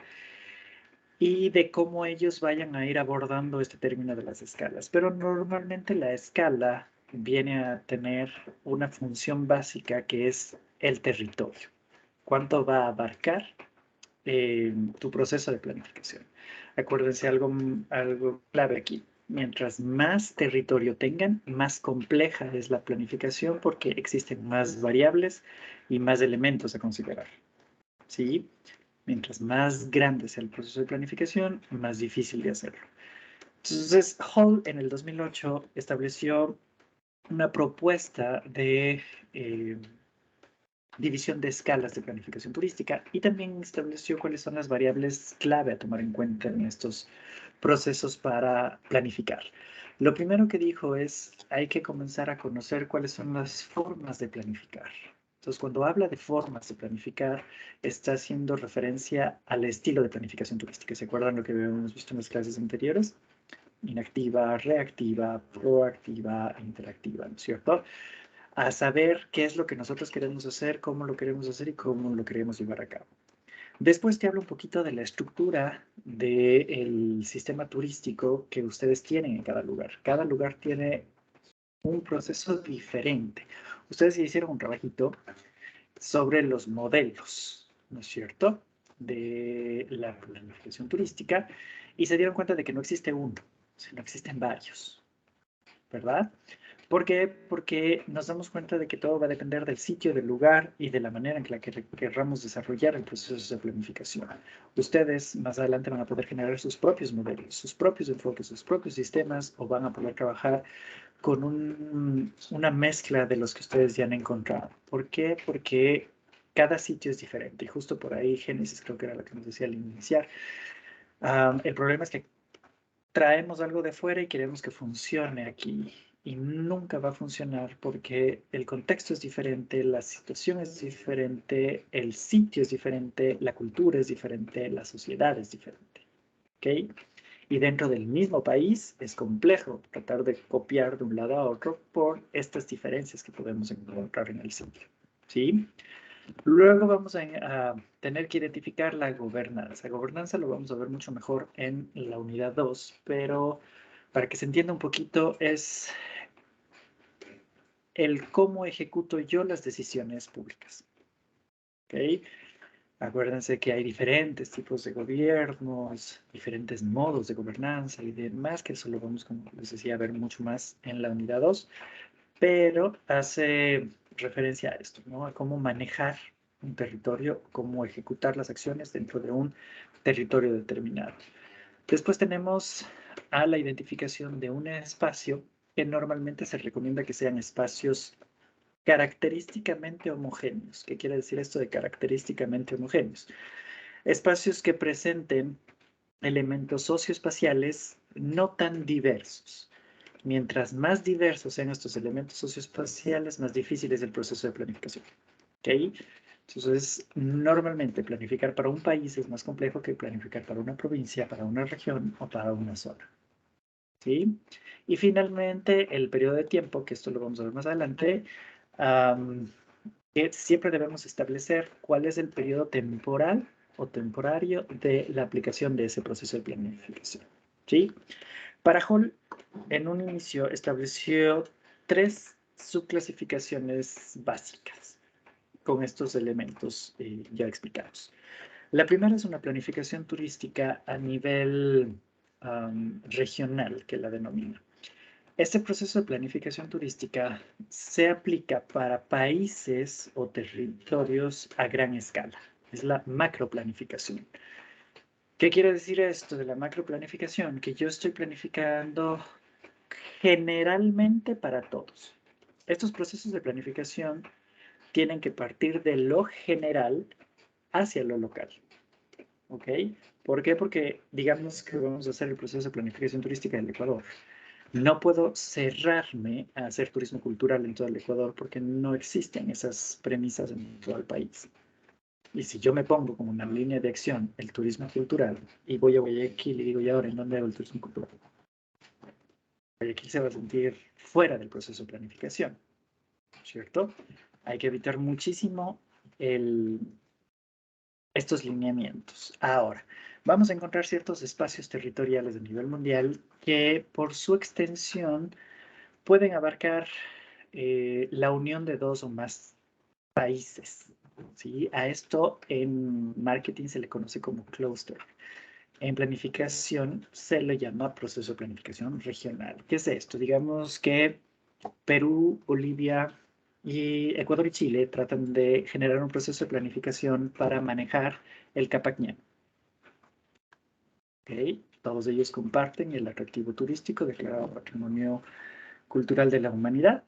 y de cómo ellos vayan a ir abordando este término de las escalas. Pero normalmente la escala viene a tener una función básica que es el territorio. ¿Cuánto va a abarcar tu proceso de planificación? Acuérdense algo clave aquí. Mientras más territorio tengan, más compleja es la planificación porque existen más variables y más elementos a considerar. ¿Sí? Mientras más grande sea el proceso de planificación, más difícil de hacerlo. Entonces, Hall en el 2008 estableció una propuesta de división de escalas de planificación turística y también estableció cuáles son las variables clave a tomar en cuenta en estos procesos para planificar. Lo primero que dijo es, hay que comenzar a conocer cuáles son las formas de planificar. Entonces, cuando habla de formas de planificar, está haciendo referencia al estilo de planificación turística. ¿Se acuerdan lo que habíamos visto en las clases anteriores? Inactiva, reactiva, proactiva, interactiva, ¿no es cierto? A saber qué es lo que nosotros queremos hacer, cómo lo queremos hacer y cómo lo queremos llevar a cabo. Después te hablo un poquito de la estructura del sistema turístico que ustedes tienen en cada lugar. Cada lugar tiene un proceso diferente. Ustedes hicieron un trabajito sobre los modelos, ¿no es cierto?, de la planificación turística y se dieron cuenta de que no existe uno, sino existen varios, ¿verdad? ¿Por qué? Porque nos damos cuenta de que todo va a depender del sitio, del lugar y de la manera en la que querramos desarrollar el proceso de planificación. Ustedes más adelante van a poder generar sus propios modelos, sus propios enfoques, sus propios sistemas, o van a poder trabajar con una mezcla de los que ustedes ya han encontrado. ¿Por qué? Porque cada sitio es diferente. Y justo por ahí, Génesis creo que era lo que nos decía al iniciar. El problema es que traemos algo de fuera y queremos que funcione aquí. Y nunca va a funcionar porque el contexto es diferente, la situación es diferente, el sitio es diferente, la cultura es diferente, la sociedad es diferente. ¿Ok? Y dentro del mismo país es complejo tratar de copiar de un lado a otro por estas diferencias que podemos encontrar en el sitio. ¿Sí? Luego vamos a tener que identificar la gobernanza. Gobernanza lo vamos a ver mucho mejor en la unidad 2, pero para que se entienda un poquito es el cómo ejecuto yo las decisiones públicas. ¿Ok? Acuérdense que hay diferentes tipos de gobiernos, diferentes modos de gobernanza y demás, que eso lo vamos, como les decía, a ver mucho más en la unidad 2, pero hace referencia a esto, ¿no? A cómo manejar un territorio, cómo ejecutar las acciones dentro de un territorio determinado. Después tenemos a la identificación de un espacio que normalmente se recomienda que sean espacios característicamente homogéneos. ¿Qué quiere decir esto de característicamente homogéneos? Espacios que presenten elementos socioespaciales no tan diversos. Mientras más diversos sean estos elementos socioespaciales, más difícil es el proceso de planificación. ¿Ok? Entonces, normalmente planificar para un país es más complejo que planificar para una provincia, para una región o para una zona. ¿Sí? Y finalmente, el periodo de tiempo, que esto lo vamos a ver más adelante, que siempre debemos establecer cuál es el periodo temporal o temporario de la aplicación de ese proceso de planificación. ¿Sí? Para Hall, en un inicio, estableció 3 subclasificaciones básicas con estos elementos ya explicados. La primera es una planificación turística a nivel regional, que la denomina. Este proceso de planificación turística se aplica para países o territorios a gran escala. Es la macroplanificación. ¿Qué quiere decir esto de la macroplanificación? Que yo estoy planificando generalmente para todos. Estos procesos de planificación tienen que partir de lo general hacia lo local. ¿Ok? ¿Por qué? Porque digamos que vamos a hacer el proceso de planificación turística del Ecuador. No puedo cerrarme a hacer turismo cultural en todo el Ecuador porque no existen esas premisas en todo el país. Y si yo me pongo como una línea de acción el turismo cultural y voy a Guayaquil y digo, ¿y ahora en dónde hago el turismo cultural? Guayaquil se va a sentir fuera del proceso de planificación, ¿cierto? Hay que evitar muchísimo estos lineamientos. Ahora, vamos a encontrar ciertos espacios territoriales a nivel mundial que por su extensión pueden abarcar la unión de 2 o más países. ¿Sí? A esto en marketing se le conoce como cluster. En planificación se le llama proceso de planificación regional. ¿Qué es esto? Digamos que Perú, Bolivia y Ecuador y Chile tratan de generar un proceso de planificación para manejar el Capac Ñan. ¿Okay? Todos ellos comparten el atractivo turístico declarado Patrimonio Cultural de la Humanidad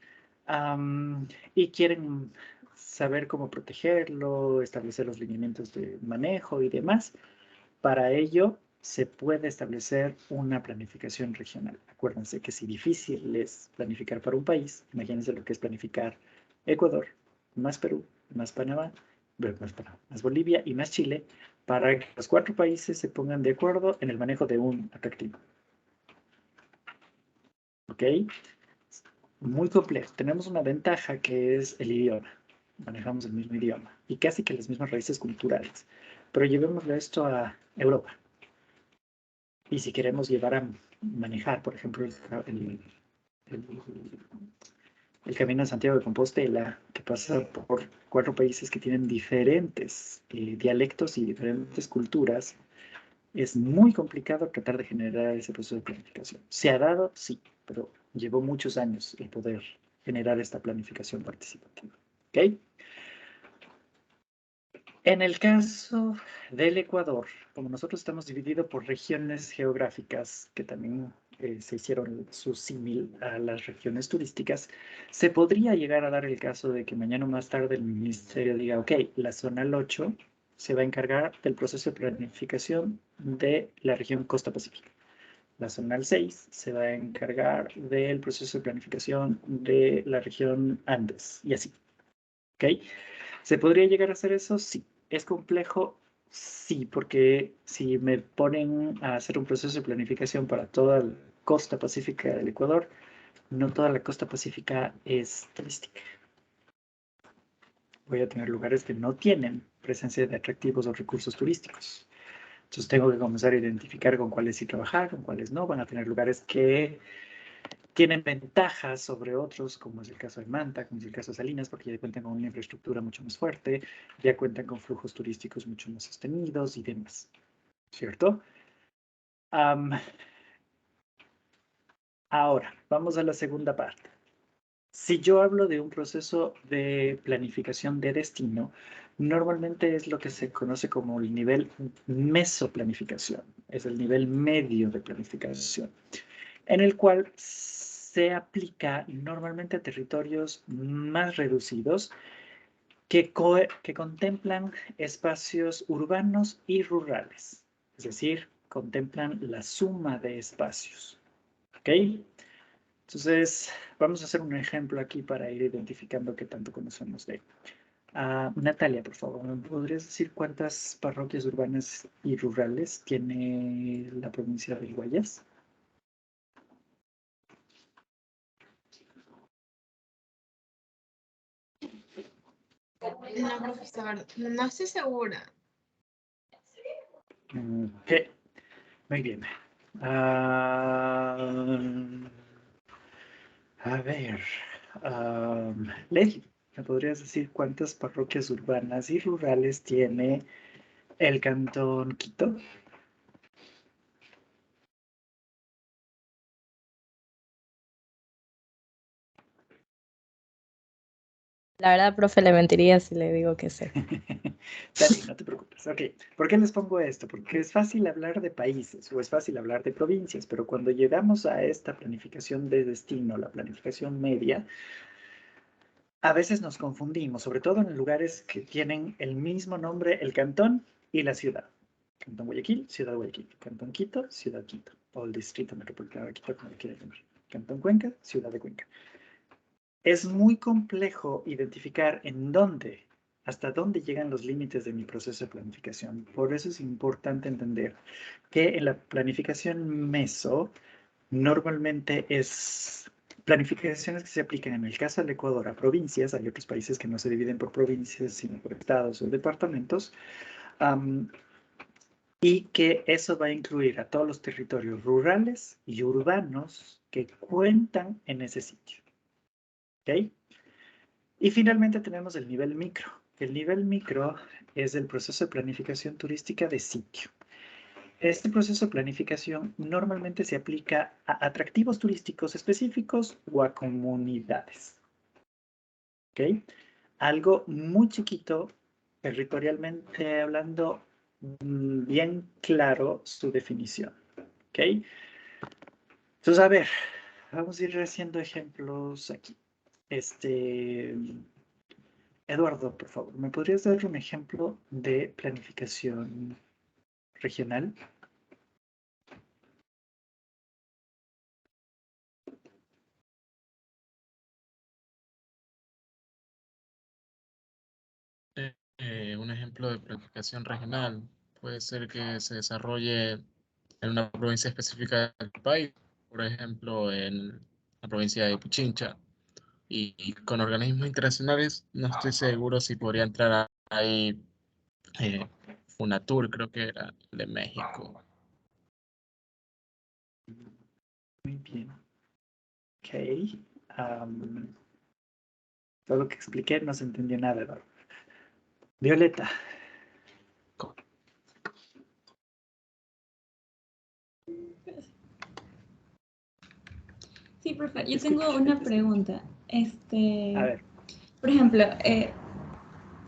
y quieren saber cómo protegerlo, establecer los lineamientos de manejo y demás. Para ello se puede establecer una planificación regional. Acuérdense que si difícil es planificar para un país, imagínense lo que es planificar Ecuador, más Perú, más Panamá, más Bolivia y más Chile, para que los 4 países se pongan de acuerdo en el manejo de un atractivo. ¿Ok? Muy complejo. Tenemos una ventaja que es el idioma. Manejamos el mismo idioma y casi que las mismas raíces culturales. Pero llevémoslo esto a Europa. Y si queremos llevar a manejar, por ejemplo, el Camino de Santiago de Compostela, que pasa por 4 países que tienen diferentes dialectos y diferentes culturas, es muy complicado tratar de generar ese proceso de planificación. ¿Se ha dado? Sí, pero Llevó muchos años el poder generar esta planificación participativa. ¿Ok? En el caso del Ecuador, como nosotros estamos divididos por regiones geográficas que también se hicieron su símil a las regiones turísticas, se podría llegar a dar el caso de que mañana o más tarde el ministerio diga, ok, la zona 8 se va a encargar del proceso de planificación de la región Costa Pacífica. La zona 6 se va a encargar del proceso de planificación de la región Andes y así. ¿Ok? ¿Se podría llegar a hacer eso? Sí. ¿Es complejo? Sí, porque si me ponen a hacer un proceso de planificación para toda la costa pacífica del Ecuador, no toda la costa pacífica es turística. Voy a tener lugares que no tienen presencia de atractivos o recursos turísticos. Entonces tengo que comenzar a identificar con cuáles sí trabajar, con cuáles no. Van a tener lugares que tienen ventajas sobre otros, como es el caso de Manta, como es el caso de Salinas, porque ya cuentan con una infraestructura mucho más fuerte, ya cuentan con flujos turísticos mucho más sostenidos y demás, ¿cierto? Ahora, vamos a la segunda parte. Si yo hablo de un proceso de planificación de destino, normalmente es lo que se conoce como el nivel mesoplanificación, es el nivel medio de planificación, en el cual se aplica normalmente a territorios más reducidos que contemplan espacios urbanos y rurales, es decir, contemplan la suma de espacios. ¿Ok? Entonces, vamos a hacer un ejemplo aquí para ir identificando qué tanto conocemos de él. Natalia, por favor, ¿me podrías decir cuántas parroquias urbanas y rurales tiene la provincia del Guayas? No, profesor, no estoy segura. Ok, muy bien. A ver, Leslie, ¿me podrías decir cuántas parroquias urbanas y rurales tiene el Cantón Quito? La verdad, profe, le mentiría si le digo que sé. Está bien, no te preocupes. Ok, ¿por qué les pongo esto? Porque es fácil hablar de países o es fácil hablar de provincias, pero cuando llegamos a esta planificación de destino, la planificación media, a veces nos confundimos, sobre todo en lugares que tienen el mismo nombre, el cantón y la ciudad. Cantón Guayaquil, Ciudad Guayaquil. Cantón Quito, Ciudad Quito. O el Distrito Metropolitano de Quito, como le quieran llamar. Cantón Cuenca, Ciudad de Cuenca. Es muy complejo identificar en dónde, hasta dónde llegan los límites de mi proceso de planificación. Por eso es importante entender que en la planificación meso normalmente es planificaciones que se aplican en el caso del Ecuador a provincias. Hay otros países que no se dividen por provincias, sino por estados o departamentos. Y que eso va a incluir a todos los territorios rurales y urbanos que cuentan en ese sitio. ¿Ok? Y finalmente tenemos el nivel micro. El nivel micro es el proceso de planificación turística de sitio. Este proceso de planificación normalmente se aplica a atractivos turísticos específicos o a comunidades. ¿Ok? Algo muy chiquito, territorialmente hablando, bien claro su definición. ¿Ok? Entonces, a ver, vamos a ir haciendo ejemplos aquí. Eduardo, por favor, ¿me podrías dar un ejemplo de planificación regional? Un ejemplo de planificación regional puede ser que se desarrolle en una provincia específica del país, por ejemplo, en la provincia de Pichincha, y con organismos internacionales no estoy seguro si podría entrar ahí Funatur, creo que era de México. Muy bien. Ok. Todo lo que expliqué no se entendió nada, Eduardo. Violeta. Sí, profe, yo tengo una pregunta. A ver, Por ejemplo,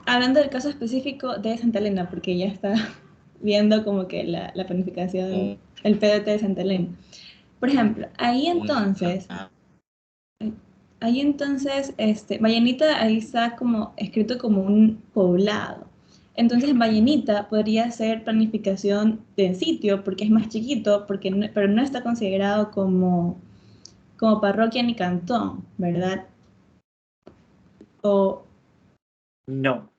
hablando del caso específico de Santa Elena, porque ya está viendo como que la planificación, el PDT de Santa Elena. Por ejemplo, ahí entonces, Vallenita ahí está como escrito como un poblado. Entonces Vallenita podría ser planificación de sitio porque es más chiquito, pero no está considerado como parroquia ni cantón, ¿verdad? O no.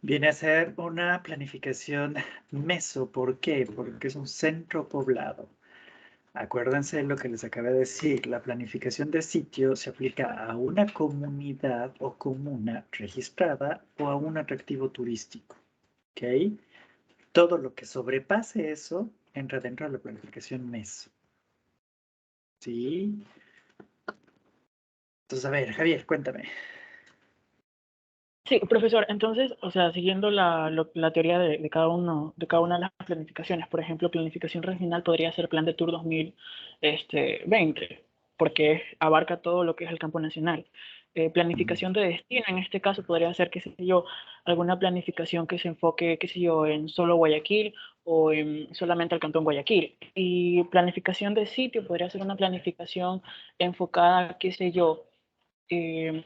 Viene a ser una planificación meso. ¿Por qué? Porque es un centro poblado. Acuérdense de lo que les acabé de decir. La planificación de sitio se aplica a una comunidad o comuna registrada o a un atractivo turístico. ¿Ok? Todo lo que sobrepase eso entra dentro de la planificación meso. ¿Sí? Entonces, a ver, Javier, cuéntame. Sí, profesor, entonces, o sea, siguiendo la teoría de cada una de las planificaciones, por ejemplo, planificación regional podría ser Plan de Tour 2020, porque abarca todo lo que es el campo nacional. Planificación de destino, en este caso, podría ser, qué sé yo, alguna planificación que se enfoque, qué sé yo, en solo Guayaquil o en solamente el cantón Guayaquil. Y planificación de sitio podría ser una planificación enfocada, qué sé yo,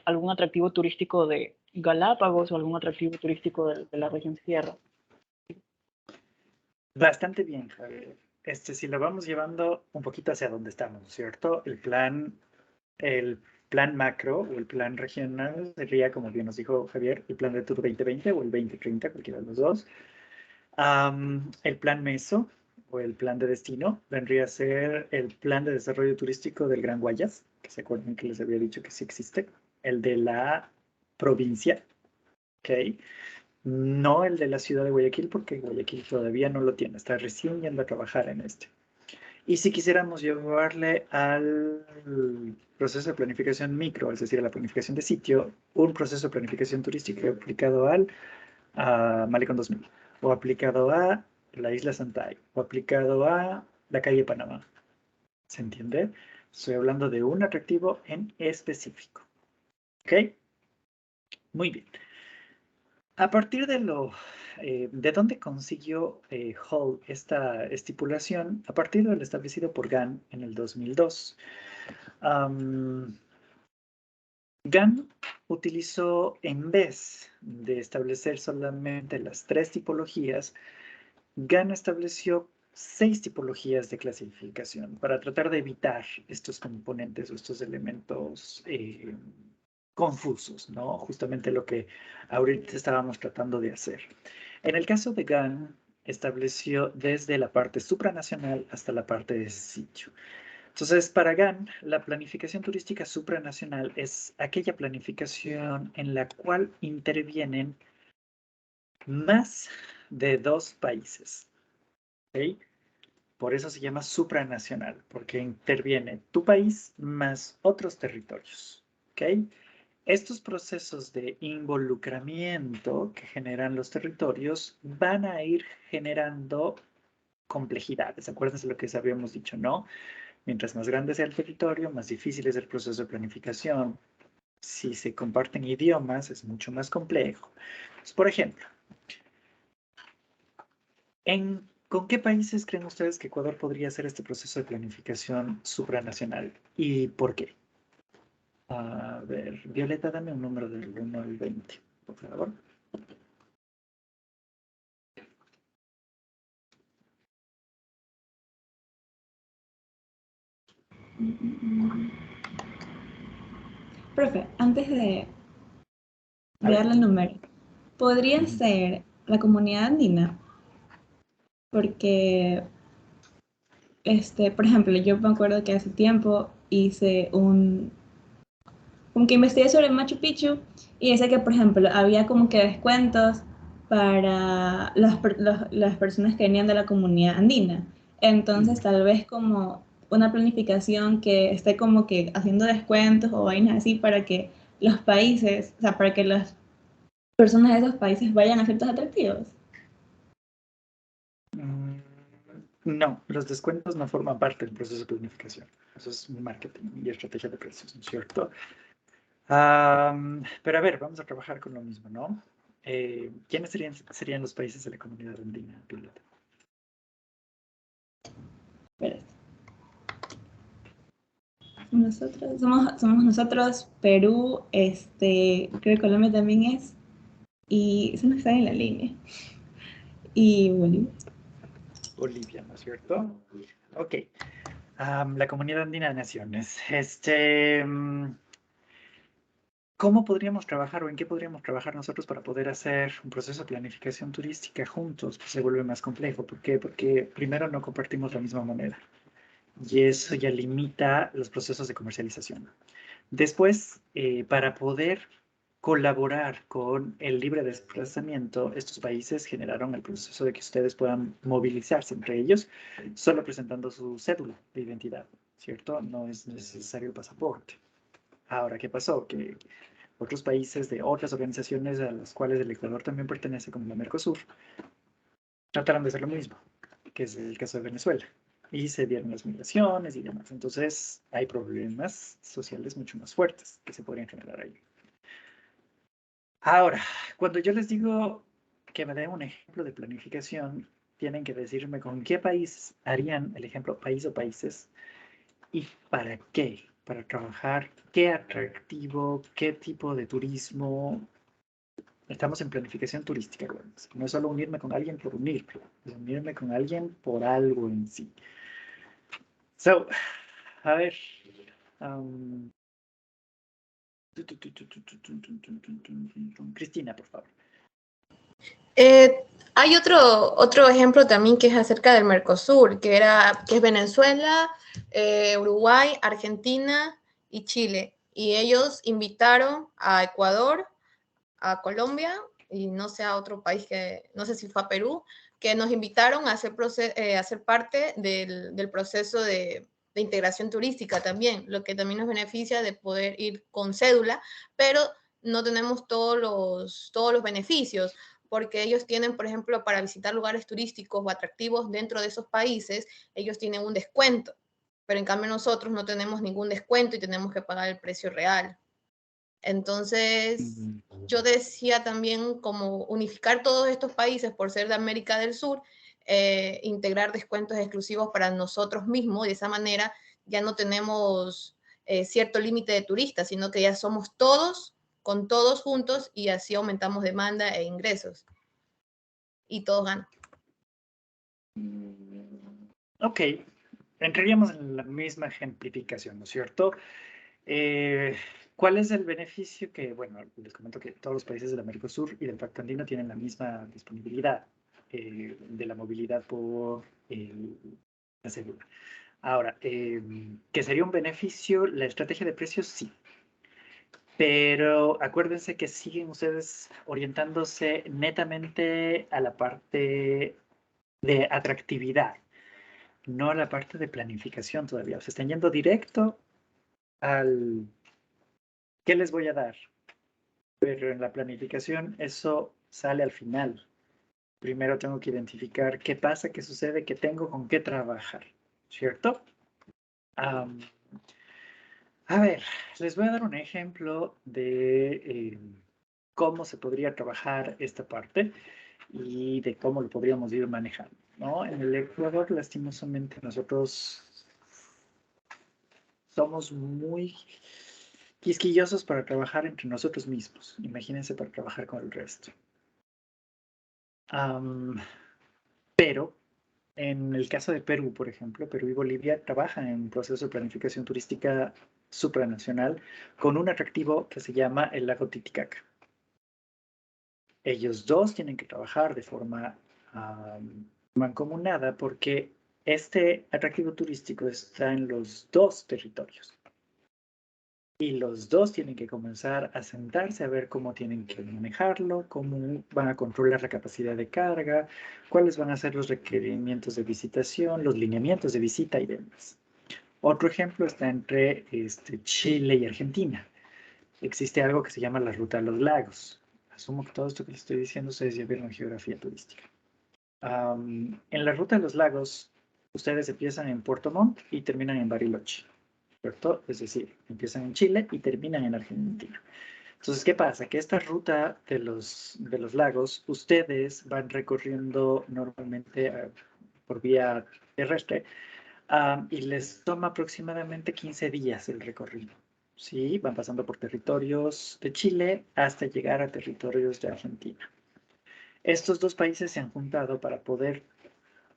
algún atractivo turístico de Galápagos o algún atractivo turístico de la región Sierra. Bastante bien, Javier. Si lo vamos llevando un poquito hacia donde estamos, ¿cierto? El plan macro o el plan regional sería, como bien nos dijo Javier, el plan de Tour 2020 o el 2030, cualquiera de los dos. El plan meso o el plan de destino vendría a ser el plan de desarrollo turístico del Gran Guayas, que se acuerdan que les había dicho que sí existe. El de la provincia, ¿ok? No el de la ciudad de Guayaquil, porque Guayaquil todavía no lo tiene, está recién yendo a trabajar en este. Y si quisiéramos llevarle al proceso de planificación micro, es decir, a la planificación de sitio, un proceso de planificación turística aplicado a Malecón 2000, o aplicado a la Isla Santay, o aplicado a la calle Panamá. ¿Se entiende? Estoy hablando de un atractivo en específico. ¿Ok? Muy bien. A partir de dónde consiguió Hall esta estipulación, a partir de lo establecido por Gann en el 2002. Gann utilizó, en vez de establecer solamente las 3 tipologías, Gann estableció 6 tipologías de clasificación para tratar de evitar estos componentes o estos elementos confusos, ¿no? Justamente lo que ahorita estábamos tratando de hacer. En el caso de Gann, estableció desde la parte supranacional hasta la parte de sitio. Entonces, para Gann, la planificación turística supranacional es aquella planificación en la cual intervienen más de 2 países. ¿Ok? Por eso se llama supranacional, porque interviene tu país más otros territorios. ¿Ok? Estos procesos de involucramiento que generan los territorios van a ir generando complejidades. Acuérdense lo que habíamos dicho, ¿no? Mientras más grande sea el territorio, más difícil es el proceso de planificación. Si se comparten idiomas, es mucho más complejo. Entonces, por ejemplo, ¿con qué países creen ustedes que Ecuador podría hacer este proceso de planificación supranacional? ¿Y por qué? A ver, Violeta, dame un número del 1 al 20, por favor. profe, antes de darle el número, podría ser la comunidad andina, porque, por ejemplo, yo me acuerdo que hace tiempo hice como que investigué sobre Machu Picchu y decía que, por ejemplo, había como que descuentos para las personas que venían de la comunidad andina. Entonces, tal vez como una planificación que esté como que haciendo descuentos o vainas así para que los países, o sea, para que las personas de esos países vayan a ciertos atractivos. No, los descuentos no forman parte del proceso de planificación. Eso es marketing y estrategia de precios, ¿no es cierto? Pero a ver, vamos a trabajar con lo mismo, ¿no? ¿Quiénes serían los países de la comunidad andina, Violeta? Espérate. Nosotros, somos nosotros, Perú, creo que Colombia también es, y eso no está en la línea. Y Bolivia. Bolivia, ¿no es cierto? Ok. La comunidad andina de naciones. ¿Cómo podríamos trabajar o en qué podríamos trabajar nosotros para poder hacer un proceso de planificación turística juntos? Pues se vuelve más complejo. ¿Por qué? Porque primero no compartimos la misma moneda y eso ya limita los procesos de comercialización. Después, para poder colaborar con el libre desplazamiento, estos países generaron el proceso de que ustedes puedan movilizarse entre ellos solo presentando su cédula de identidad, ¿cierto? No es necesario el pasaporte. Ahora, ¿qué pasó? Que otros países de otras organizaciones a las cuales el Ecuador también pertenece, como la Mercosur, trataron de hacer lo mismo, que es el caso de Venezuela. Y se dieron las migraciones y demás. Entonces, hay problemas sociales mucho más fuertes que se podrían generar ahí. Ahora, cuando yo les digo que me den un ejemplo de planificación, tienen que decirme con qué país harían el ejemplo país o países y para qué, para trabajar, qué atractivo, qué tipo de turismo. Estamos en planificación turística, bueno, no es solo unirme con alguien por unirme, es unirme con alguien por algo en sí. So, a ver. Cristina, por favor. Hay otro ejemplo también que es acerca del Mercosur, que es Venezuela, Uruguay, Argentina y Chile. Y ellos invitaron a Ecuador, a Colombia y no sé a otro país no sé si fue a Perú, que nos invitaron a hacer parte del proceso de integración turística también, lo que también nos beneficia de poder ir con cédula, pero no tenemos todos los beneficios, porque ellos tienen, por ejemplo, para visitar lugares turísticos o atractivos dentro de esos países, ellos tienen un descuento, pero en cambio nosotros no tenemos ningún descuento y tenemos que pagar el precio real. Entonces, yo decía también como unificar todos estos países por ser de América del Sur, integrar descuentos exclusivos para nosotros mismos, y de esa manera ya no tenemos cierto límite de turistas, sino que ya somos todos, con todos juntos, y así aumentamos demanda e ingresos. Y todos ganan. Ok, entraríamos en la misma ejemplificación, ¿no es cierto? ¿Cuál es el beneficio que, bueno, les comento que todos los países del Mercosur y del Pacto Andino tienen la misma disponibilidad de la movilidad por la cédula? Ahora, ¿que sería un beneficio la estrategia de precios? Sí. Pero acuérdense que siguen ustedes orientándose netamente a la parte de atractividad, no a la parte de planificación todavía. O sea, están yendo directo al ¿qué les voy a dar? Pero en la planificación eso sale al final. Primero tengo que identificar qué pasa, qué sucede, qué tengo, con qué trabajar, ¿cierto? A ver, les voy a dar un ejemplo de cómo se podría trabajar esta parte y de cómo lo podríamos ir manejando, ¿no? En el Ecuador, lastimosamente, nosotros somos muy quisquillosos para trabajar entre nosotros mismos. Imagínense para trabajar con el resto. Pero en el caso de Perú, por ejemplo, Perú y Bolivia trabajan en un proceso de planificación turística supranacional con un atractivo que se llama el lago Titicaca. Ellos dos tienen que trabajar de forma mancomunada porque este atractivo turístico está en los dos territorios. Y los dos tienen que comenzar a sentarse a ver cómo tienen que manejarlo, cómo van a controlar la capacidad de carga, cuáles van a ser los requerimientos de visitación, los lineamientos de visita y demás. Otro ejemplo está entre Chile y Argentina. Existe algo que se llama la Ruta de los Lagos. Asumo que todo esto que les estoy diciendo ustedes ya vieron en geografía turística. En la Ruta de los Lagos Ustedes empiezan en Puerto Montt y terminan en Bariloche, ¿cierto? Es decir, empiezan en Chile y terminan en Argentina. Entonces, ¿qué pasa? Que esta ruta de los lagos, ustedes van recorriendo normalmente por vía terrestre y les toma aproximadamente 15 días el recorrido. Sí, van pasando por territorios de Chile hasta llegar a territorios de Argentina. Estos dos países se han juntado para poder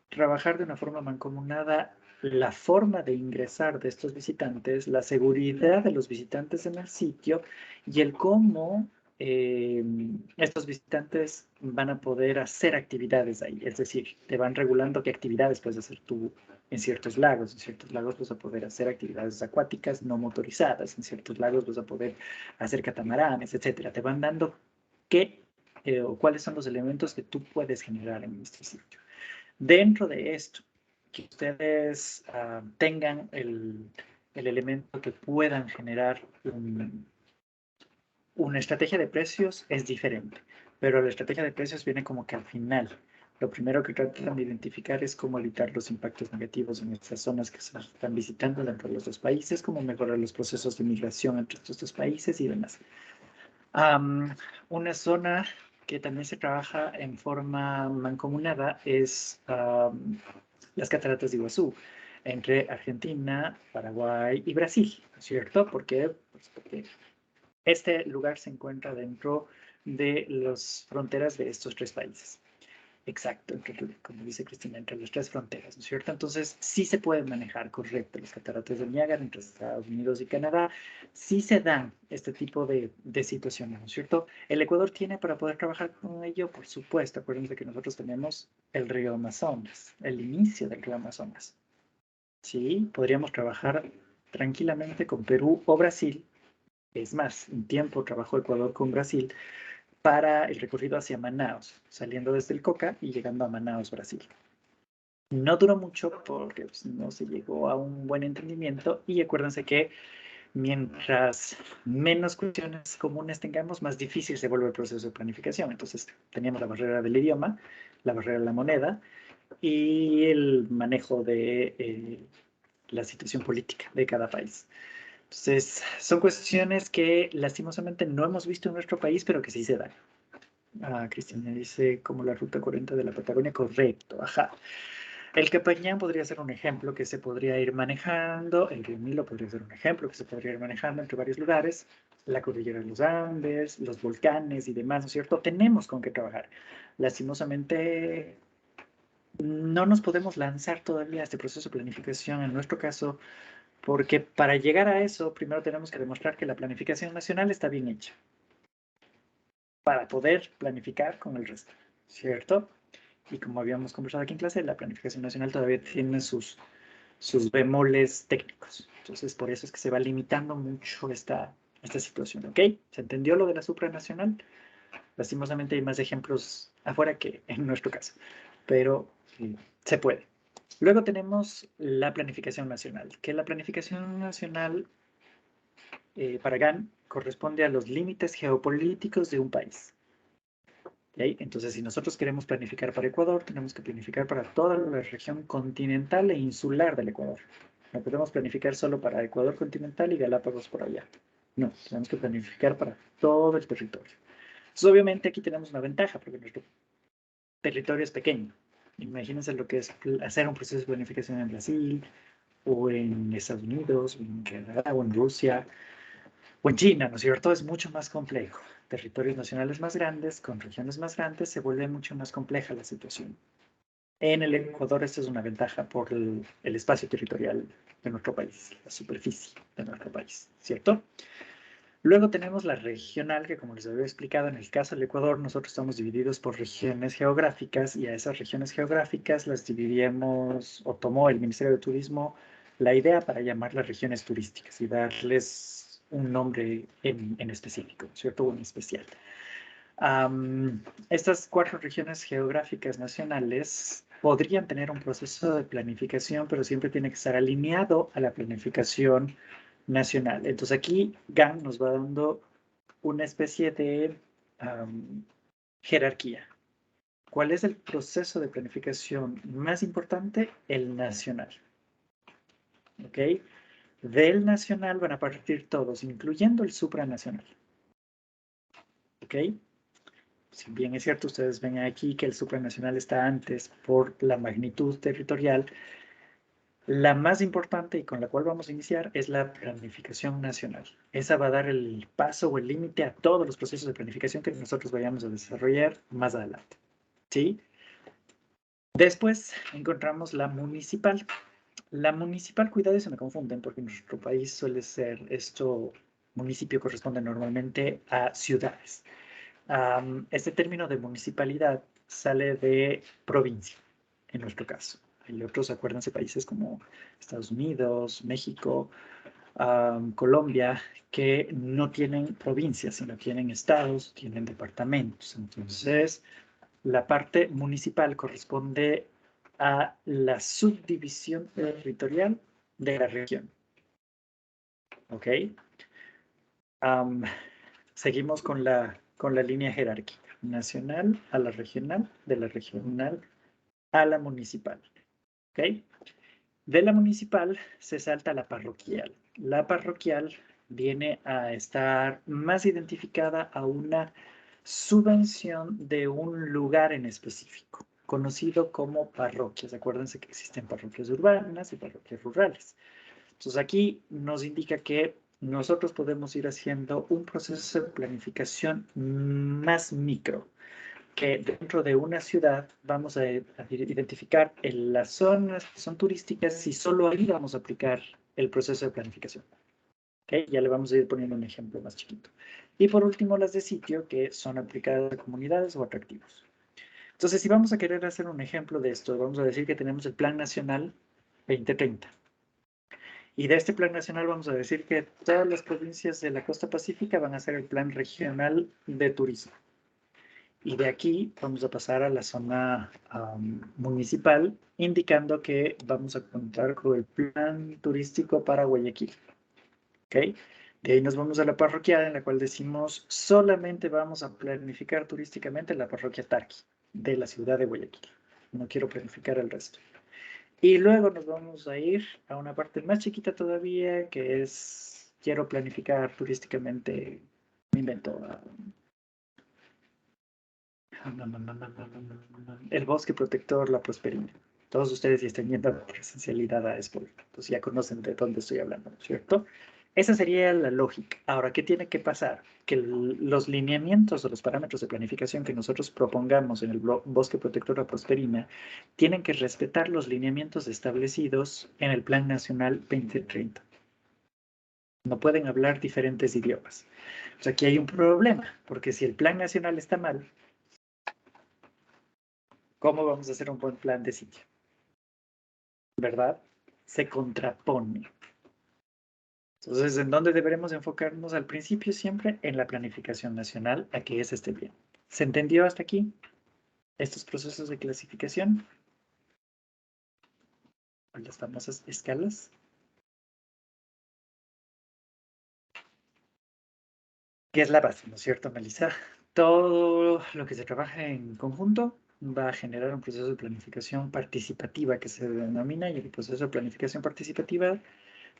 trabajar de una forma mancomunada la forma de ingresar de estos visitantes, la seguridad de los visitantes en el sitio y el cómo estos visitantes van a poder hacer actividades ahí. Es decir, te van regulando qué actividades puedes hacer tú en ciertos lagos. En ciertos lagos vas a poder hacer actividades acuáticas no motorizadas. En ciertos lagos vas a poder hacer catamaranes, etcétera. Te van dando qué o cuáles son los elementos que tú puedes generar en este sitio. Dentro de esto, que ustedes tengan el elemento que puedan generar una estrategia de precios es diferente, pero la estrategia de precios viene como que al final. Lo primero que tratan de identificar es cómo evitar los impactos negativos en estas zonas que se están visitando dentro de los dos países, cómo mejorar los procesos de migración entre estos dos países y demás. Una zona que también se trabaja en forma mancomunada es las cataratas de Iguazú, entre Argentina, Paraguay y Brasil, ¿cierto? ¿Por qué? Pues porque este lugar se encuentra dentro de las fronteras de estos tres países. Exacto, como dice Cristina, entre las tres fronteras, ¿no es cierto? Entonces, sí se pueden manejar correcto las cataratas del Niágara entre Estados Unidos y Canadá. Sí se dan este tipo de situaciones, ¿no es cierto? El Ecuador tiene para poder trabajar con ello, por supuesto. Acuérdense que nosotros tenemos el río Amazonas, el inicio del río Amazonas. Sí, podríamos trabajar tranquilamente con Perú o Brasil. Es más, un tiempo trabajó Ecuador con Brasil para el recorrido hacia Manaos, saliendo desde el Coca y llegando a Manaos, Brasil. No duró mucho porque pues, no se llegó a un buen entendimiento y acuérdense que mientras menos cuestiones comunes tengamos, más difícil se vuelve el proceso de planificación. Entonces teníamos la barrera del idioma, la barrera de la moneda y el manejo de la situación política de cada país. Entonces, son cuestiones que lastimosamente no hemos visto en nuestro país, pero que sí se dan. Cristina dice, como la ruta 40 de la Patagonia, correcto, ajá. El Capañán podría ser un ejemplo que se podría ir manejando, el río Nilo podría ser un ejemplo que se podría ir manejando entre varios lugares, la cordillera de los Andes, los volcanes y demás, ¿no es cierto? Tenemos con qué trabajar. Lastimosamente, no nos podemos lanzar todavía a este proceso de planificación, en nuestro caso, porque para llegar a eso, primero tenemos que demostrar que la planificación nacional está bien hecha para poder planificar con el resto, ¿cierto? Y como habíamos conversado aquí en clase, la planificación nacional todavía tiene sus bemoles técnicos. Entonces, por eso es que se va limitando mucho esta situación, ¿ok? ¿Se entendió lo de la supranacional? Lastimosamente hay más ejemplos afuera que en nuestro caso, pero se puede. Luego tenemos la planificación nacional, que la planificación nacional para GAN corresponde a los límites geopolíticos de un país. ¿Okay? Entonces, si nosotros queremos planificar para Ecuador, tenemos que planificar para toda la región continental e insular del Ecuador. No podemos planificar solo para Ecuador continental y Galápagos por allá. No, tenemos que planificar para todo el territorio. Entonces, obviamente aquí tenemos una ventaja, porque nuestro territorio es pequeño. Imagínense lo que es hacer un proceso de planificación en Brasil, o en Estados Unidos, o en Canadá, o en Rusia, o en China, ¿no es cierto? Es mucho más complejo. Territorios nacionales más grandes, con regiones más grandes, se vuelve mucho más compleja la situación. En el Ecuador esta es una ventaja por el espacio territorial de nuestro país, la superficie de nuestro país, ¿cierto? Luego tenemos la regional, que como les había explicado, en el caso del Ecuador, nosotros estamos divididos por regiones geográficas y a esas regiones geográficas las dividíamos, o tomó el Ministerio de Turismo la idea para llamarlas regiones turísticas y darles un nombre en específico, ¿cierto? Un especial. Estas 4 regiones geográficas nacionales podrían tener un proceso de planificación, pero siempre tiene que estar alineado a la planificación nacional. Entonces aquí GAN nos va dando una especie de jerarquía. ¿Cuál es el proceso de planificación más importante? El nacional. ¿Ok? Del nacional van a partir todos, incluyendo el supranacional. ¿Ok? Si bien es cierto, ustedes ven aquí que el supranacional está antes por la magnitud territorial, la más importante y con la cual vamos a iniciar es la planificación nacional. Esa va a dar el paso o el límite a todos los procesos de planificación que nosotros vayamos a desarrollar más adelante. ¿Sí? Después encontramos la municipal. La municipal, cuidado, se me confunden porque en nuestro país suele ser esto, municipio corresponde normalmente a ciudades. Este término de municipalidad sale de provincia, en nuestro caso. Hay otros, acuérdense, países como Estados Unidos, México, Colombia, que no tienen provincias, sino tienen estados, tienen departamentos. Entonces, la parte municipal corresponde a la subdivisión territorial de la región. ¿Ok? Seguimos con la línea jerárquica. Nacional a la regional, de la regional a la municipal. ¿Ok? De la municipal se salta a la parroquial. La parroquial viene a estar más identificada a una subvención de un lugar en específico, conocido como parroquias. Acuérdense que existen parroquias urbanas y parroquias rurales. Entonces aquí nos indica que nosotros podemos ir haciendo un proceso de planificación más micro, que dentro de una ciudad vamos a identificar en las zonas que son turísticas y solo ahí vamos a aplicar el proceso de planificación. ¿Okay? Ya le vamos a ir poniendo un ejemplo más chiquito. Y por último, las de sitio, que son aplicadas a comunidades o atractivos. Entonces, si vamos a querer hacer un ejemplo de esto, vamos a decir que tenemos el Plan Nacional 2030. Y de este plan nacional vamos a decir que todas las provincias de la costa pacífica van a hacer el plan regional de turismo. Y de aquí vamos a pasar a la zona municipal, indicando que vamos a contar con el plan turístico para Guayaquil. ¿Ok? De ahí nos vamos a la parroquial, en la cual decimos solamente vamos a planificar turísticamente la parroquia Tarqui, de la ciudad de Guayaquil. No quiero planificar el resto. Y luego nos vamos a ir a una parte más chiquita todavía, que es, quiero planificar turísticamente, me invento, el bosque protector La Prosperina. Todos ustedes ya están yendo a presencialidad a Expo, entonces ya conocen de dónde estoy hablando, ¿no es cierto? Esa sería la lógica. Ahora, ¿qué tiene que pasar? Que los lineamientos o los parámetros de planificación que nosotros propongamos en el bosque protector La Prosperina tienen que respetar los lineamientos establecidos en el Plan Nacional 2030. No pueden hablar diferentes idiomas. O sea, aquí hay un problema, porque si el Plan Nacional está mal, ¿cómo vamos a hacer un buen plan de sitio? ¿Verdad? Se contrapone. Entonces, ¿en dónde deberemos enfocarnos al principio? Siempre en la planificación nacional, a que ese esté bien. ¿Se entendió hasta aquí estos procesos de clasificación? Las famosas escalas. Que es la base, ¿no es cierto, Melissa? Todo lo que se trabaja en conjunto va a generar un proceso de planificación participativa que se denomina, y en el proceso de planificación participativa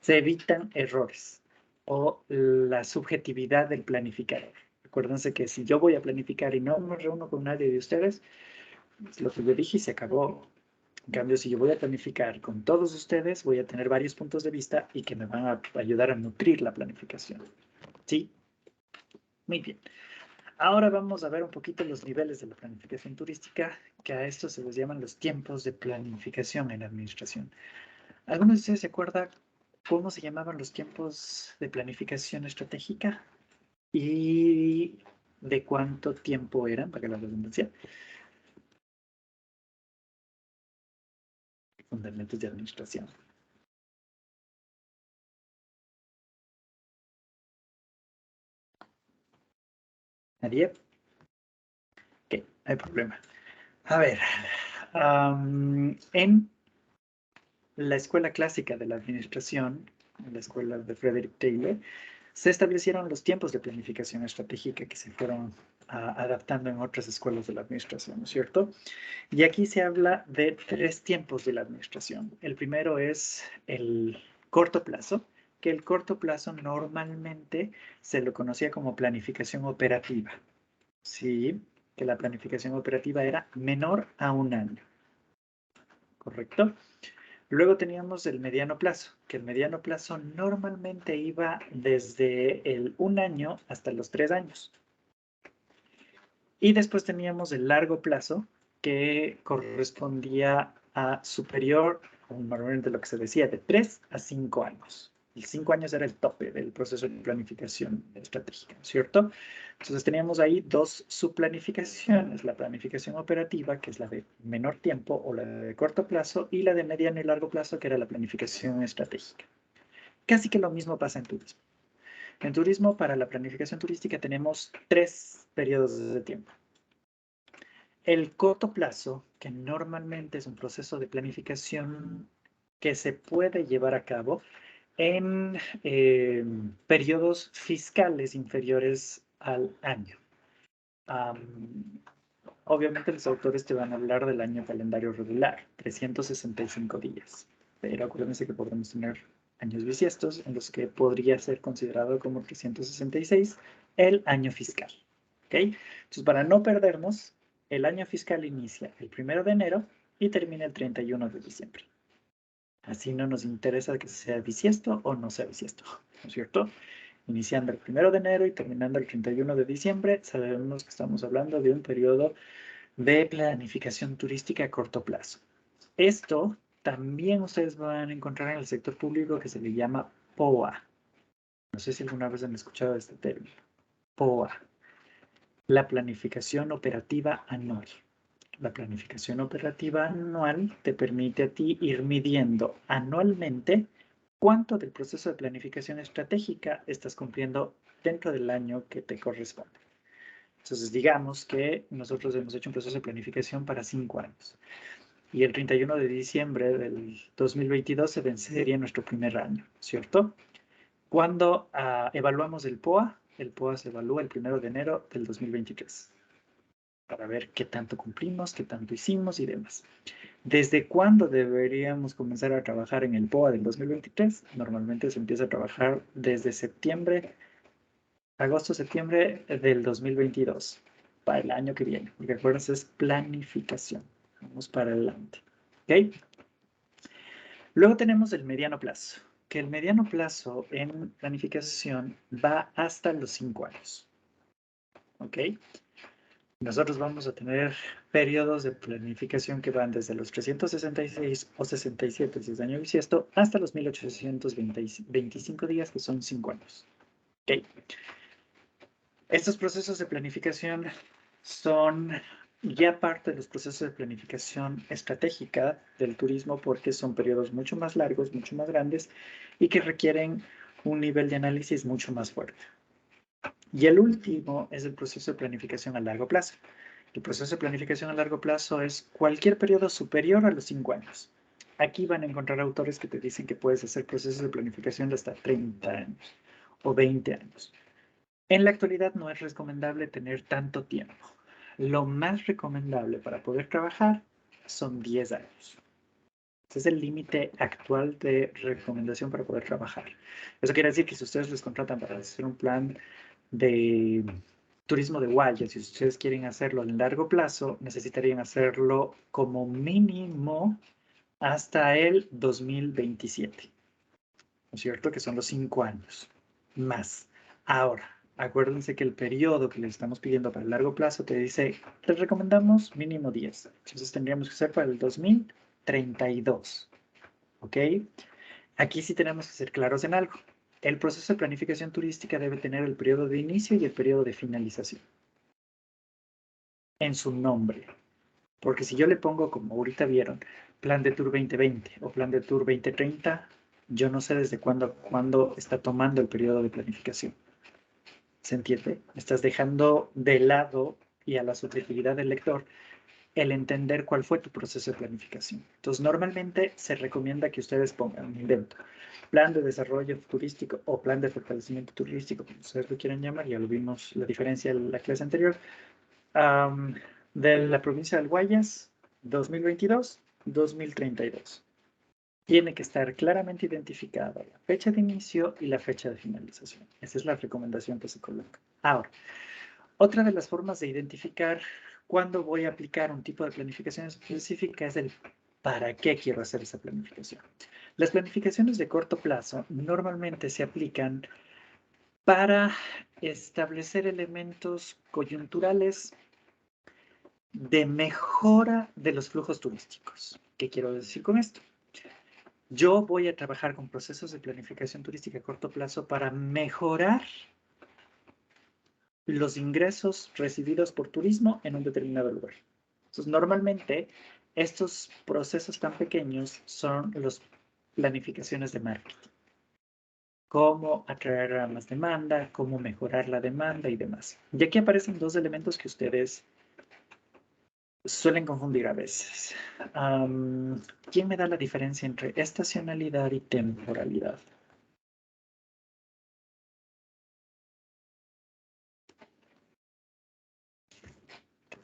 se evitan errores o la subjetividad del planificador. Acuérdense que si yo voy a planificar y no me reúno con nadie de ustedes, es lo que yo dije y se acabó. En cambio, si yo voy a planificar con todos ustedes, voy a tener varios puntos de vista y que me van a ayudar a nutrir la planificación. ¿Sí? Muy bien. Ahora vamos a ver un poquito los niveles de la planificación turística, que a esto se les llaman los tiempos de planificación en la administración. ¿Algunos de ustedes se acuerdan cómo se llamaban los tiempos de planificación estratégica? ¿Y de cuánto tiempo eran, para la redundancia? Fundamentos de administración. ¿Nadie? Ok, no hay problema. A ver, en la escuela clásica de la administración, en la escuela de Frederick Taylor, se establecieron los tiempos de planificación estratégica que se fueron adaptando en otras escuelas de la administración, ¿no es cierto? Y aquí se habla de 3 tiempos de la administración. El primero es el corto plazo, que el corto plazo normalmente se lo conocía como planificación operativa. Sí, que la planificación operativa era menor a 1 año. ¿Correcto? Luego teníamos el mediano plazo, que el mediano plazo normalmente iba desde el 1 año hasta los 3 años. Y después teníamos el largo plazo, que correspondía a superior, normalmente lo que se decía, de 3 a 5 años. El 5 años era el tope del proceso de planificación estratégica, ¿cierto? Entonces teníamos ahí 2 subplanificaciones, la planificación operativa, que es la de menor tiempo, o la de corto plazo, y la de mediano y largo plazo, que era la planificación estratégica. Casi que lo mismo pasa en turismo. En turismo, para la planificación turística, tenemos 3 periodos de tiempo. El corto plazo, que normalmente es un proceso de planificación que se puede llevar a cabo en periodos fiscales inferiores al año. Obviamente los autores te van a hablar del año calendario regular, 365 días, pero acuérdense que podemos tener años bisiestos en los que podría ser considerado como 366 el año fiscal. ¿Ok? Entonces, para no perdernos, el año fiscal inicia el 1 de enero y termina el 31 de diciembre. Así no nos interesa que sea bisiesto o no sea bisiesto, ¿no es cierto? Iniciando el 1 de enero y terminando el 31 de diciembre, sabemos que estamos hablando de un periodo de planificación turística a corto plazo. Esto también ustedes van a encontrar en el sector público, que se le llama POA. No sé si alguna vez han escuchado este término. POA. La planificación operativa anual. La planificación operativa anual te permite a ti ir midiendo anualmente cuánto del proceso de planificación estratégica estás cumpliendo dentro del año que te corresponde. Entonces, digamos que nosotros hemos hecho un proceso de planificación para 5 años. Y el 31 de diciembre del 2022 se vencería nuestro primer año, ¿cierto? Cuando evaluamos el POA se evalúa el 1 de enero del 2023. Para ver qué tanto cumplimos, qué tanto hicimos y demás. ¿Desde cuándo deberíamos comenzar a trabajar en el POA del 2023? Normalmente se empieza a trabajar desde agosto-septiembre del 2022, para el año que viene. Y recuerden, es planificación. Vamos para adelante. ¿Ok? Luego tenemos el mediano plazo, que el mediano plazo en planificación va hasta los 5 años. ¿Ok? Nosotros vamos a tener periodos de planificación que van desde los 366 o 67, si es año bisiesto, hasta los 1825 días, que son 5 años. ¿Ok? Estos procesos de planificación son ya parte de los procesos de planificación estratégica del turismo, porque son periodos mucho más largos, mucho más grandes y que requieren un nivel de análisis mucho más fuerte. Y el último es el proceso de planificación a largo plazo. El proceso de planificación a largo plazo es cualquier periodo superior a los 5 años. Aquí van a encontrar autores que te dicen que puedes hacer procesos de planificación de hasta 30 años o 20 años. En la actualidad no es recomendable tener tanto tiempo. Lo más recomendable para poder trabajar son 10 años. Ese es el límite actual de recomendación para poder trabajar. Eso quiere decir que si ustedes les contratan para hacer un plan de turismo de Guaya, si ustedes quieren hacerlo a largo plazo, necesitarían hacerlo como mínimo hasta el 2027. ¿No es cierto? Que son los 5 años más. Ahora, acuérdense que el periodo que les estamos pidiendo para el largo plazo te dice, les recomendamos mínimo 10. Entonces tendríamos que ser para el 2032. ¿Ok? Aquí sí tenemos que ser claros en algo. El proceso de planificación turística debe tener el periodo de inicio y el periodo de finalización en su nombre. Porque si yo le pongo, como ahorita vieron, plan de Tour 2020 o plan de Tour 2030, yo no sé desde cuándo está tomando el periodo de planificación. ¿Se entiende? Estás dejando de lado y a la subjetividad del lector el entender cuál fue tu proceso de planificación. Entonces, normalmente se recomienda que ustedes pongan un invento. Plan de desarrollo turístico o plan de fortalecimiento turístico, como ustedes lo quieran llamar, ya lo vimos la diferencia en la clase anterior, de la provincia del Guayas, 2022-2032. Tiene que estar claramente identificada la fecha de inicio y la fecha de finalización. Esa es la recomendación que se coloca. Ahora, otra de las formas de identificar cuándo voy a aplicar un tipo de planificación específica es el para qué quiero hacer esa planificación. Las planificaciones de corto plazo normalmente se aplican para establecer elementos coyunturales de mejora de los flujos turísticos. ¿Qué quiero decir con esto? Yo voy a trabajar con procesos de planificación turística a corto plazo para mejorar los ingresos recibidos por turismo en un determinado lugar. Entonces, normalmente, estos procesos tan pequeños son las planificaciones de marketing. Cómo atraer a más demanda, cómo mejorar la demanda y demás. Y aquí aparecen dos elementos que ustedes suelen confundir a veces. ¿Quién me da la diferencia entre estacionalidad y temporalidad?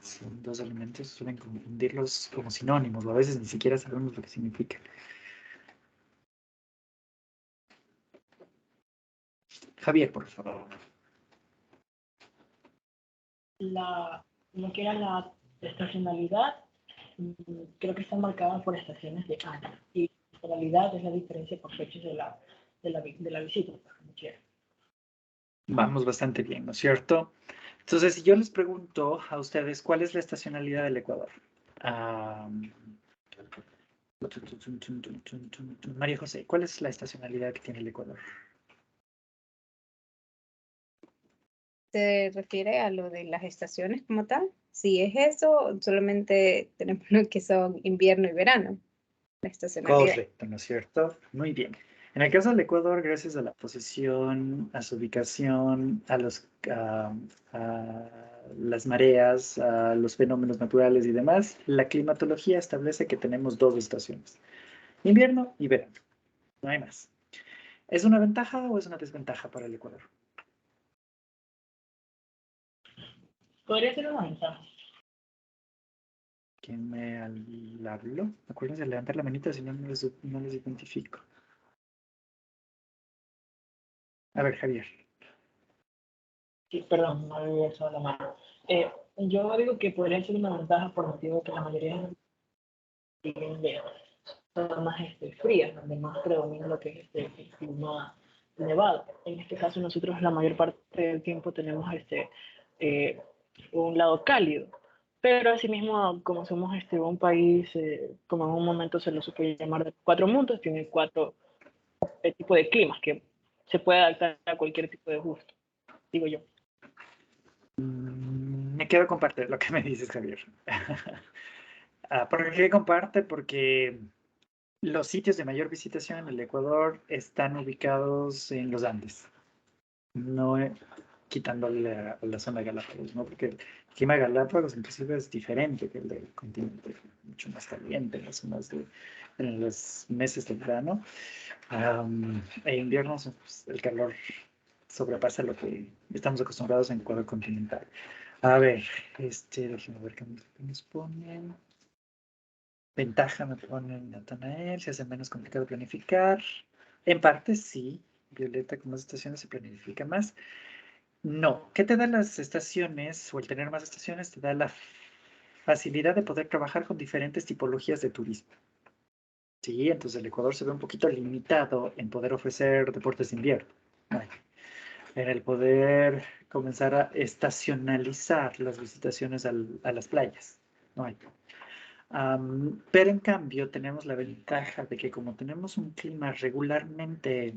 Son dos elementos, suelen confundirlos como sinónimos, o a veces ni siquiera sabemos lo que significa. Javier, por favor. Lo que era la estacionalidad, creo que está marcada por estaciones de año. Y la temporalidad es la diferencia por fechas de la visita, como quiera. Vamos bastante bien, ¿no es cierto? Entonces, si yo les pregunto a ustedes, ¿cuál es la estacionalidad del Ecuador? María José, ¿cuál es la estacionalidad que tiene el Ecuador? ¿Se refiere a lo de las estaciones como tal? Si es eso, solamente tenemos lo que son invierno y verano, la estacionalidad. Correcto, ¿no es cierto? Muy bien. En el caso del Ecuador, gracias a la posición, a su ubicación, a las mareas, a los fenómenos naturales y demás, la climatología establece que tenemos dos estaciones, invierno y verano. No hay más. ¿Es una ventaja o es una desventaja para el Ecuador? Podría ser una ventaja. ¿Quién me habló? Acuérdense de levantar la manita, si no, no les identifico. A ver, Javier. Sí, perdón, no había alzado la mano. Yo digo que podría ser una ventaja por motivo que la mayoría de las zonas más frías, donde más predomina lo que es el clima nevado. En este caso, nosotros la mayor parte del tiempo tenemos un lado cálido. Pero asimismo, como somos un país, como en un momento se lo supo llamar de 4 mundos, tiene 4 tipos de climas que se puede adaptar a cualquier tipo de gusto, digo yo. Me quedo con parte de lo que me dices, Javier. ¿Por qué comparte? Porque los sitios de mayor visitación en el Ecuador están ubicados en los Andes, no quitándole a la zona de Galápagos, ¿no? Porque el clima de Galápagos inclusive es diferente que el del continente, mucho más caliente en las zonas en los meses de verano. E invierno, pues, el calor sobrepasa lo que estamos acostumbrados en Ecuador continental. A ver, déjenme ver qué nos ponen. Ventaja me ponen Natanael, se hace menos complicado planificar. En parte sí, Violeta, con más estaciones se planifica más. No, ¿qué te dan las estaciones o el tener más estaciones? Te da la facilidad de poder trabajar con diferentes tipologías de turismo. Sí, entonces el Ecuador se ve un poquito limitado en poder ofrecer deportes de invierno. En el poder comenzar a estacionalizar las visitaciones a las playas. No hay. Pero en cambio tenemos la ventaja de que como tenemos un clima regularmente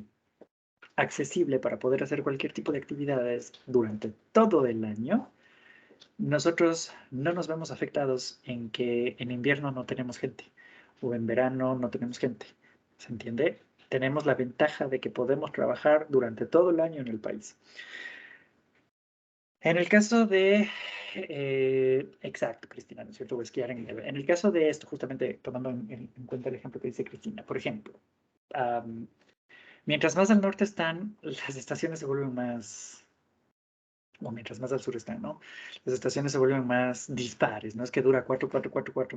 accesible para poder hacer cualquier tipo de actividades durante todo el año, nosotros no nos vemos afectados en que en invierno no tenemos gente o en verano no tenemos gente. ¿Se entiende? Tenemos la ventaja de que podemos trabajar durante todo el año en el país. En el caso de, exacto, Cristina, ¿no es cierto? O esquiar en nieve. En el caso de esto, justamente tomando en cuenta el ejemplo que dice Cristina, por ejemplo, mientras más al norte están, las estaciones se vuelven más, o mientras más al sur están, ¿no? Las estaciones se vuelven más dispares, ¿no? Es que dura 4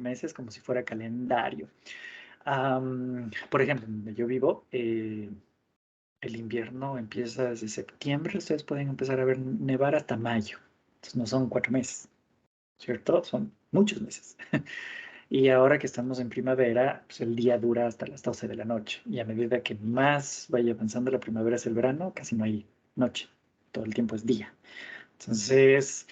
meses como si fuera calendario. Por ejemplo, donde yo vivo, el invierno empieza desde septiembre, ustedes pueden empezar a ver nevar hasta mayo. Entonces no son 4 meses, ¿cierto? Son muchos meses. Y ahora que estamos en primavera, pues el día dura hasta las 12 de la noche. Y a medida que más vaya avanzando la primavera hacia el verano, casi no hay noche. Todo el tiempo es día. Entonces,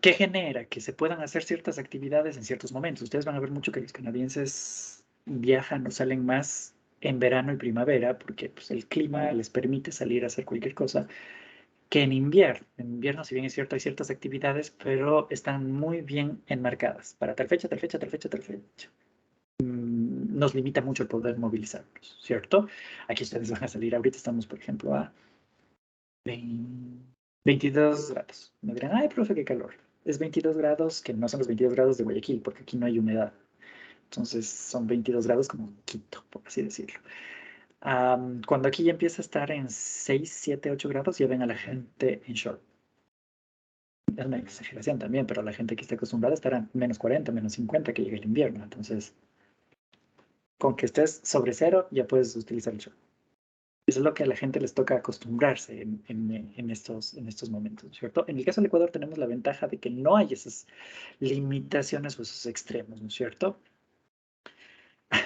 ¿qué genera? Que se puedan hacer ciertas actividades en ciertos momentos. Ustedes van a ver mucho que los canadienses viajan o salen más en verano y primavera porque pues, el clima les permite salir a hacer cualquier cosa que en invierno. En invierno, si bien es cierto, hay ciertas actividades, pero están muy bien enmarcadas. Para tal fecha, tal fecha, tal fecha, tal fecha. Nos limita mucho el poder movilizarnos, ¿cierto? Aquí ustedes van a salir, ahorita estamos, por ejemplo, a 22 grados. Me dirán, ay, profe, qué calor. Es 22 grados, que no son los 22 grados de Guayaquil, porque aquí no hay humedad. Entonces son 22 grados como Quito, por así decirlo. Cuando aquí ya empieza a estar en 6, 7, 8 grados, ya ven a la gente en short. Es una exageración también, pero la gente que está acostumbrada a estar a menos 40, menos 50 que llega el invierno. Entonces, con que estés sobre cero, ya puedes utilizar el short. Eso es lo que a la gente les toca acostumbrarse en estos momentos, ¿cierto? En el caso del Ecuador tenemos la ventaja de que no hay esas limitaciones o esos extremos, ¿no es cierto?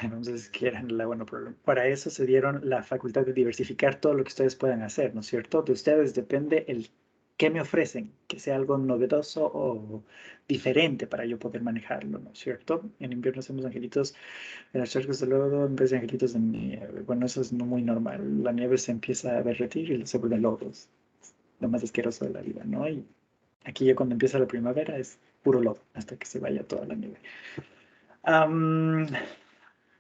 Entonces, que eran bueno, para eso se dieron la facultad de diversificar todo lo que ustedes puedan hacer, ¿no es cierto? De ustedes depende el qué me ofrecen, que sea algo novedoso o diferente para yo poder manejarlo, ¿no es cierto? En invierno hacemos angelitos en los charcos de lodo en vez de angelitos de nieve. Bueno, eso es no muy normal. La nieve se empieza a derretir y se vuelven lodos. Lo más asqueroso de la vida, ¿no? Y aquí ya cuando empieza la primavera es puro lodo hasta que se vaya toda la nieve.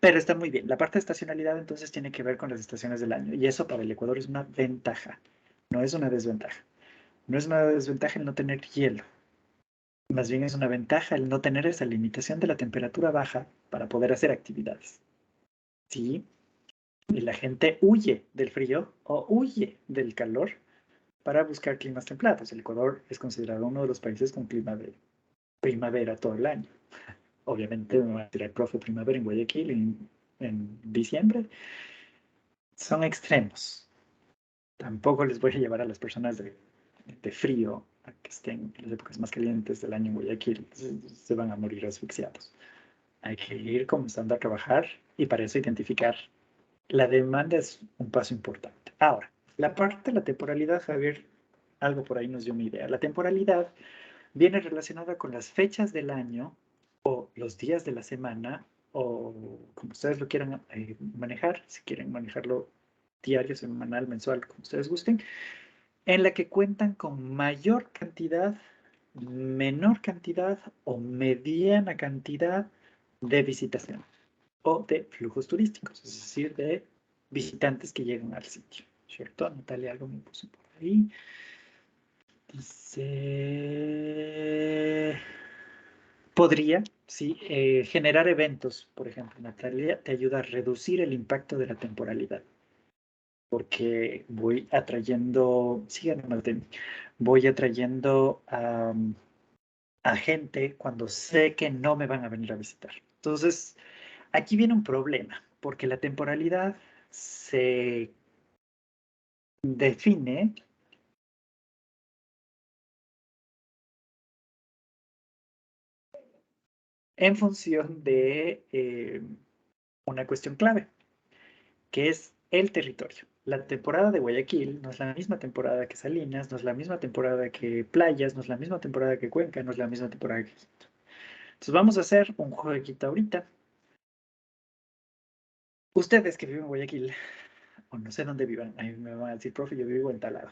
Pero está muy bien. La parte de estacionalidad entonces tiene que ver con las estaciones del año. Y eso para el Ecuador es una ventaja, no es una desventaja. No es una desventaja el no tener hielo. Más bien es una ventaja el no tener esa limitación de la temperatura baja para poder hacer actividades. ¿Sí? Y la gente huye del frío o huye del calor para buscar climas templados. El Ecuador es considerado uno de los países con clima de primavera todo el año. Obviamente me va a tirar profe primavera en Guayaquil en diciembre. Son extremos. Tampoco les voy a llevar a las personas de frío a que estén en las épocas más calientes del año en Guayaquil. Se van a morir asfixiados. Hay que ir comenzando a trabajar y para eso identificar la demanda es un paso importante. Ahora, la parte de la temporalidad, Javier, algo por ahí nos dio una idea. La temporalidad viene relacionada con las fechas del año o los días de la semana o como ustedes lo quieran manejar, si quieren manejarlo diario, semanal, mensual, como ustedes gusten, en la que cuentan con mayor cantidad, menor cantidad o mediana cantidad de visitación o de flujos turísticos, es decir, de visitantes que llegan al sitio, ¿cierto? Natalia algo me puso por ahí. Dice, podría, sí, generar eventos, por ejemplo, Natalia, te ayuda a reducir el impacto de la temporalidad, porque voy atrayendo, síganme, Martín, voy atrayendo a gente cuando sé que no me van a venir a visitar. Entonces, aquí viene un problema, porque la temporalidad se define en función de una cuestión clave, que es el territorio. La temporada de Guayaquil no es la misma temporada que Salinas, no es la misma temporada que Playas, no es la misma temporada que Cuenca, no es la misma temporada que Quito. Entonces vamos a hacer un jueguito ahorita. Ustedes que viven en Guayaquil, o no sé dónde vivan, ahí me van a decir, profe, yo vivo en tal lado.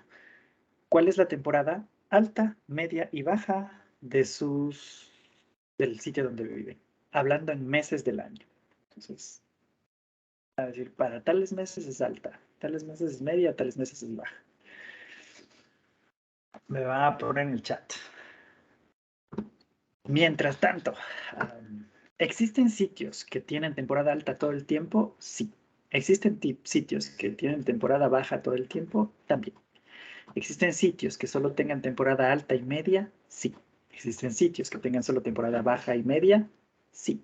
¿Cuál es la temporada alta, media y baja del sitio donde viven? Hablando en meses del año. Entonces, a decir, para tales meses es alta, tales meses es media, tales meses es baja. Me va a poner en el chat. Mientras tanto, ¿existen sitios que tienen temporada alta todo el tiempo? Sí. ¿Existen sitios que tienen temporada baja todo el tiempo? También. ¿Existen sitios que solo tengan temporada alta y media? Sí. ¿Existen sitios que tengan solo temporada baja y media? Sí.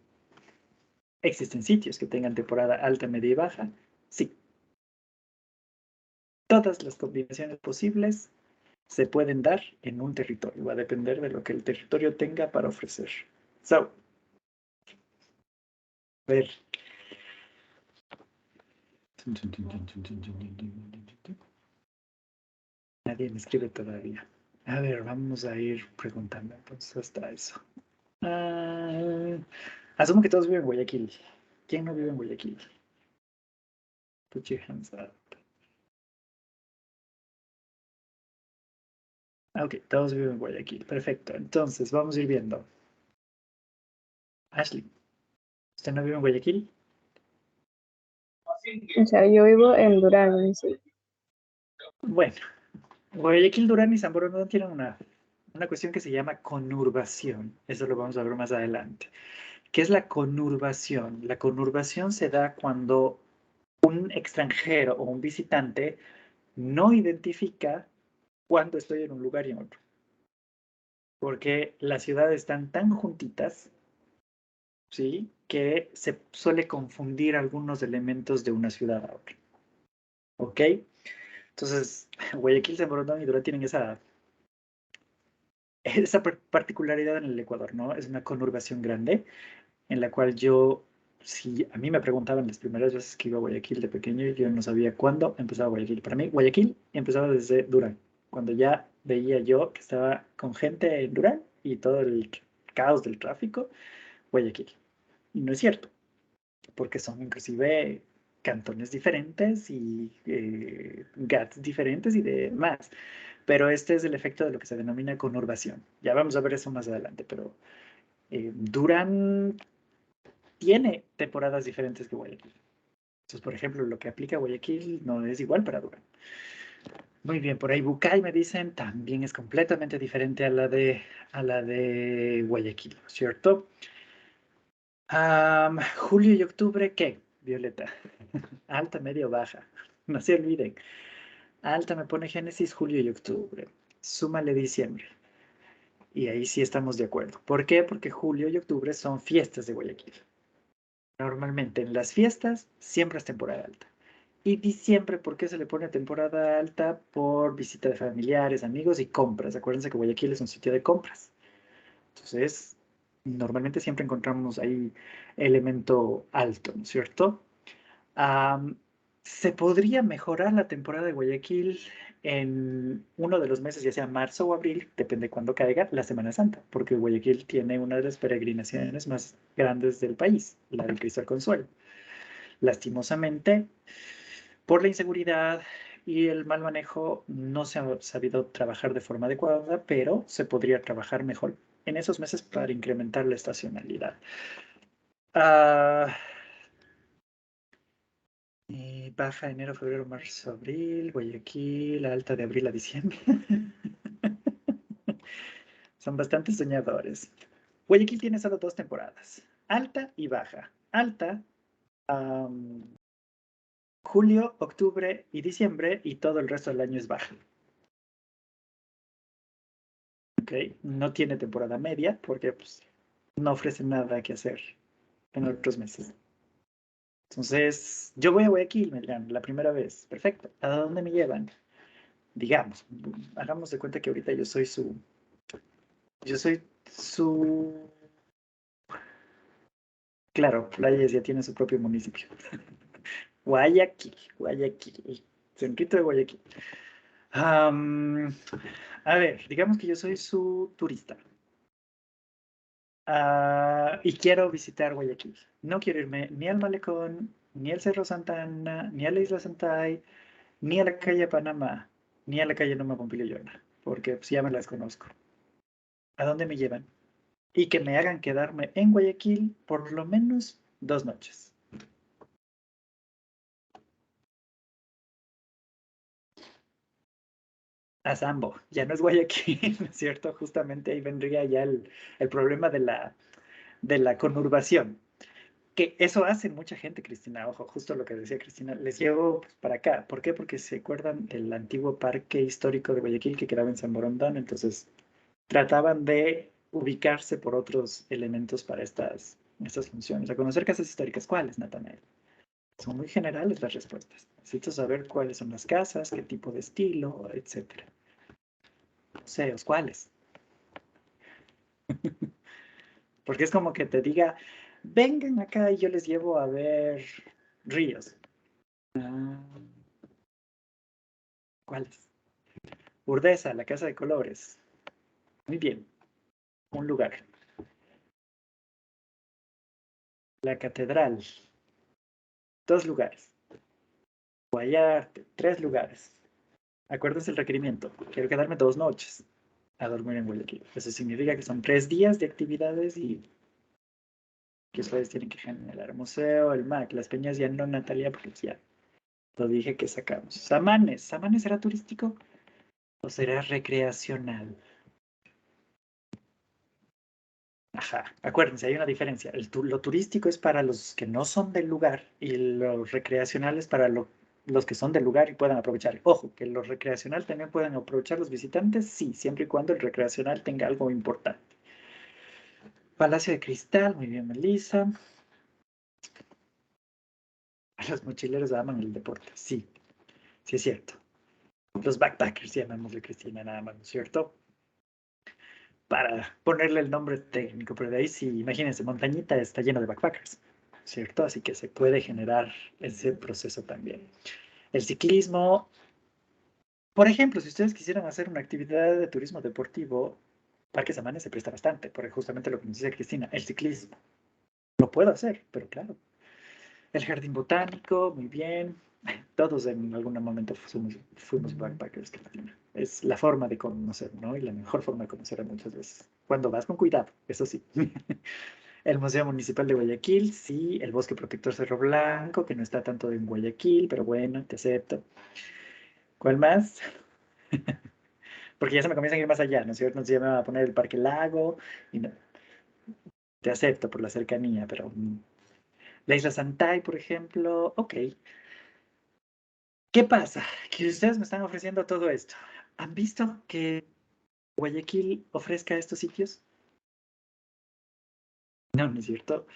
¿Existen sitios que tengan temporada alta, media y baja? Sí. Todas las combinaciones posibles se pueden dar en un territorio. Va a depender de lo que el territorio tenga para ofrecer. So, a ver. Nadie me escribe todavía. A ver, vamos a ir preguntando entonces hasta eso. Asumo que todos viven en Guayaquil. ¿Quién no vive en Guayaquil? Put your hands up. Ok, todos viven en Guayaquil. Perfecto. Entonces, vamos a ir viendo. Ashley, ¿usted no vive en Guayaquil? O sea, yo vivo en Durán, sí. Bueno, Guayaquil, Durán y San Borondón tienen una cuestión que se llama conurbación. Eso lo vamos a ver más adelante. ¿Qué es la conurbación? La conurbación se da cuando un extranjero o un visitante no identifica cuando estoy en un lugar y en otro. Porque las ciudades están tan juntitas, ¿sí? Que se suele confundir algunos elementos de una ciudad a otra. ¿Ok? Entonces, Guayaquil, San Borondón y Durán tienen esa particularidad en el Ecuador, ¿no? Es una conurbación grande en la cual si a mí me preguntaban las primeras veces que iba a Guayaquil de pequeño, yo no sabía cuándo empezaba Guayaquil. Para mí, Guayaquil empezaba desde Durán, cuando ya veía yo que estaba con gente en Durán y todo el caos del tráfico, Guayaquil. Y no es cierto, porque son inclusive cantones diferentes y GATs diferentes y demás. Pero este es el efecto de lo que se denomina conurbación. Ya vamos a ver eso más adelante, pero Durán tiene temporadas diferentes que Guayaquil. Entonces, por ejemplo, lo que aplica a Guayaquil no es igual para Durán. Muy bien, por ahí Bucay me dicen también es completamente diferente a la de Guayaquil, ¿cierto? Julio y octubre, ¿qué? Violeta. Alta, media o baja. No se olviden. Alta me pone Génesis, julio y octubre. Súmale diciembre. Y ahí sí estamos de acuerdo. ¿Por qué? Porque julio y octubre son fiestas de Guayaquil. Normalmente en las fiestas siempre es temporada alta. Y diciembre, ¿por qué se le pone temporada alta? Por visita de familiares, amigos y compras. Acuérdense que Guayaquil es un sitio de compras. Entonces, normalmente siempre encontramos ahí elemento alto, ¿no es cierto? Se podría mejorar la temporada de Guayaquil en uno de los meses, ya sea marzo o abril, depende de cuándo caiga, la Semana Santa, porque Guayaquil tiene una de las peregrinaciones más grandes del país, la del Cristo del Consuelo. Lastimosamente, por la inseguridad y el mal manejo, no se ha sabido trabajar de forma adecuada, pero se podría trabajar mejor en esos meses para incrementar la estacionalidad. Baja enero, febrero, marzo, abril, Guayaquil, alta de abril a diciembre. Son bastante soñadores. Guayaquil tiene solo 2 temporadas, alta y baja. Alta, julio, octubre y diciembre, y todo el resto del año es baja. ¿Ok? No tiene temporada media porque pues, no ofrece nada que hacer en otros meses. Entonces, yo voy a Guayaquil, me dirán, la primera vez. Perfecto. ¿A dónde me llevan? Digamos, hagamos de cuenta que ahorita yo soy su... Claro, Playas ya tiene su propio municipio. Guayaquil, el centrito de Guayaquil. A ver, digamos que yo soy su turista. Y quiero visitar Guayaquil. No quiero irme ni al Malecón, ni al Cerro Santa Ana, ni a la Isla Santay, ni a la calle Panamá, ni a la calle Noma Pompilio Yona, porque pues, ya me las conozco. ¿A dónde me llevan? Y que me hagan quedarme en Guayaquil por lo menos 2 noches. a Sambo, ya no es Guayaquil, ¿no es cierto? Justamente ahí vendría ya el problema de la conurbación. Que eso hace mucha gente, Cristina, ojo, justo lo que decía Cristina, les llevo pues, para acá. ¿Por qué? Porque se acuerdan del antiguo parque histórico de Guayaquil que quedaba en San Borondón, entonces trataban de ubicarse por otros elementos para estas funciones. A conocer casas históricas, ¿cuáles, Natanael? Son muy generales las respuestas. Necesito saber cuáles son las casas, qué tipo de estilo, etcétera. Museos, ¿cuáles? Porque es como que te diga, vengan acá y yo les llevo a ver ríos. Ah, ¿cuáles? Urdesa, la Casa de Colores. Muy bien. Un lugar. La Catedral. 2 lugares. Guayarte. 3 lugares. Acuérdense el requerimiento. Quiero quedarme 2 noches a dormir en Guayaquil. Eso significa que son 3 días de actividades y que ustedes tienen que generar. Museo, el MAC, las Peñas ya no, Natalia, porque ya lo dije que sacamos. Samanes. ¿Samanes será turístico o será recreacional? Ajá, acuérdense, hay una diferencia. Lo turístico es para los que no son del lugar y lo recreacional es para los que son del lugar y puedan aprovechar. Ojo, que los recreacional también pueden aprovechar los visitantes, sí, siempre y cuando el recreacional tenga algo importante. Palacio de Cristal, muy bien, Melissa. Los mochileros aman el deporte, sí, sí es cierto. Los backpackers, llamémosle Cristina, nada más, ¿no es cierto? Para ponerle el nombre técnico, pero de ahí sí, imagínense, Montañita está lleno de backpackers, ¿cierto? Así que se puede generar ese proceso también. El ciclismo, por ejemplo, si ustedes quisieran hacer una actividad de turismo deportivo, Parque Samanes se presta bastante, por justamente lo que nos dice Cristina, el ciclismo. Lo puedo hacer, pero claro. El jardín botánico, muy bien. Todos en algún momento fuimos backpackers, Cristina. Es la forma de conocer, ¿no? Y la mejor forma de conocer muchas veces. Cuando vas con cuidado, eso sí. El Museo Municipal de Guayaquil, sí. El Bosque Protector Cerro Blanco, que no está tanto en Guayaquil, pero bueno, te acepto. ¿Cuál más? Porque ya se me comienzan a ir más allá, ¿no es cierto? Entonces ya me va a poner el Parque Lago. Y no, te acepto por la cercanía, pero... la Isla Santay, por ejemplo, ok. ¿Qué pasa? Que ustedes me están ofreciendo todo esto. ¿Han visto que Guayaquil ofrezca estos sitios? No, no es cierto.